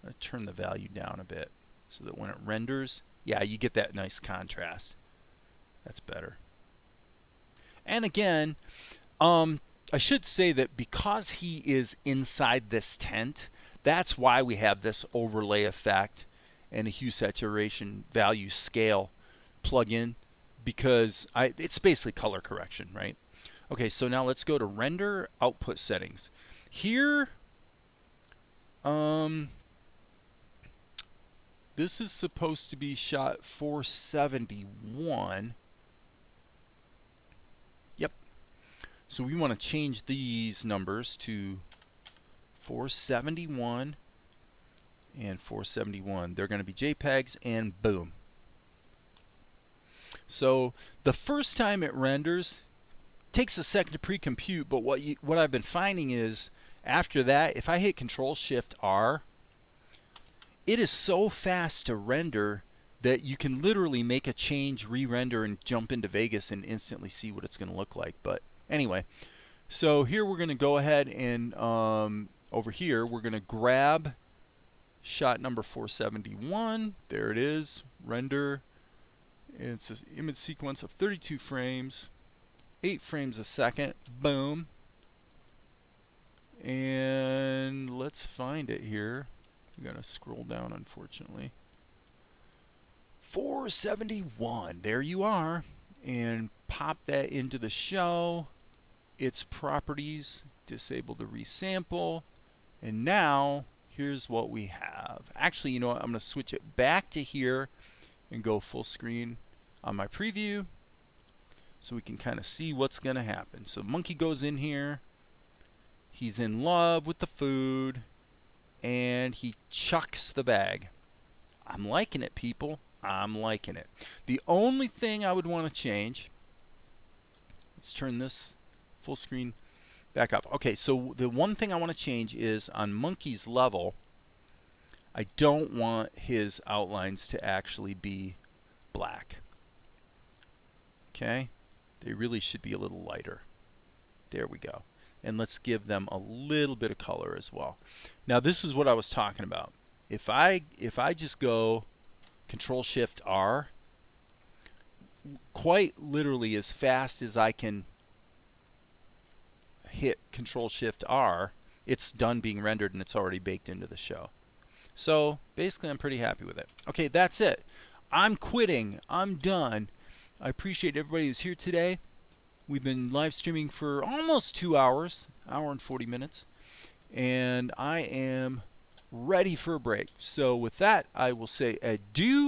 I'm going to turn the value down a bit so that when it renders, yeah, you get that nice contrast. That's better. And again, I should say that because he is inside this tent, that's why we have this overlay effect and a hue saturation value scale plug-in, because it's basically color correction, right? Okay, so now let's go to render output settings. Here, this is supposed to be shot 471. Yep. So we want to change these numbers to 471 and 471. They're going to be JPEGs, and boom. So the first time it renders, takes a second to pre-compute, but what I've been finding is after that, if I hit Control-Shift-R, it is so fast to render that you can literally make a change, re-render, and jump into Vegas and instantly see what it's going to look like. But anyway, so here we're going to go ahead and over here we're going to grab shot number 471. There it is, render. It's an image sequence of 32 frames. 8 frames a second. Boom. And let's find it here. We gotta scroll down, unfortunately. 471. There you are. And pop that into the show. Its properties. Disable the resample. And now here's what we have. Actually, you know what? I'm gonna switch it back to here and go full screen on my preview, so we can kind of see what's going to happen. So monkey goes in here. He's in love with the food, and he chucks the bag. I'm liking it, people. I'm liking it. The only thing I would want to change, let's turn this full screen back up. Okay, so the one thing I want to change is on monkey's level, I don't want his outlines to actually be black. Okay? They really should be a little lighter. There we go. And let's give them a little bit of color as well. Now this is what I was talking about. If I just go Control-Shift-R, quite literally as fast as I can hit Control-Shift-R, it's done being rendered and it's already baked into the show. So basically I'm pretty happy with it. Okay, that's it. I'm quitting. I'm done. I appreciate everybody who's here today. We've been live streaming for almost 2 hours, hour and 40 minutes, and I am ready for a break. So with that, I will say adieu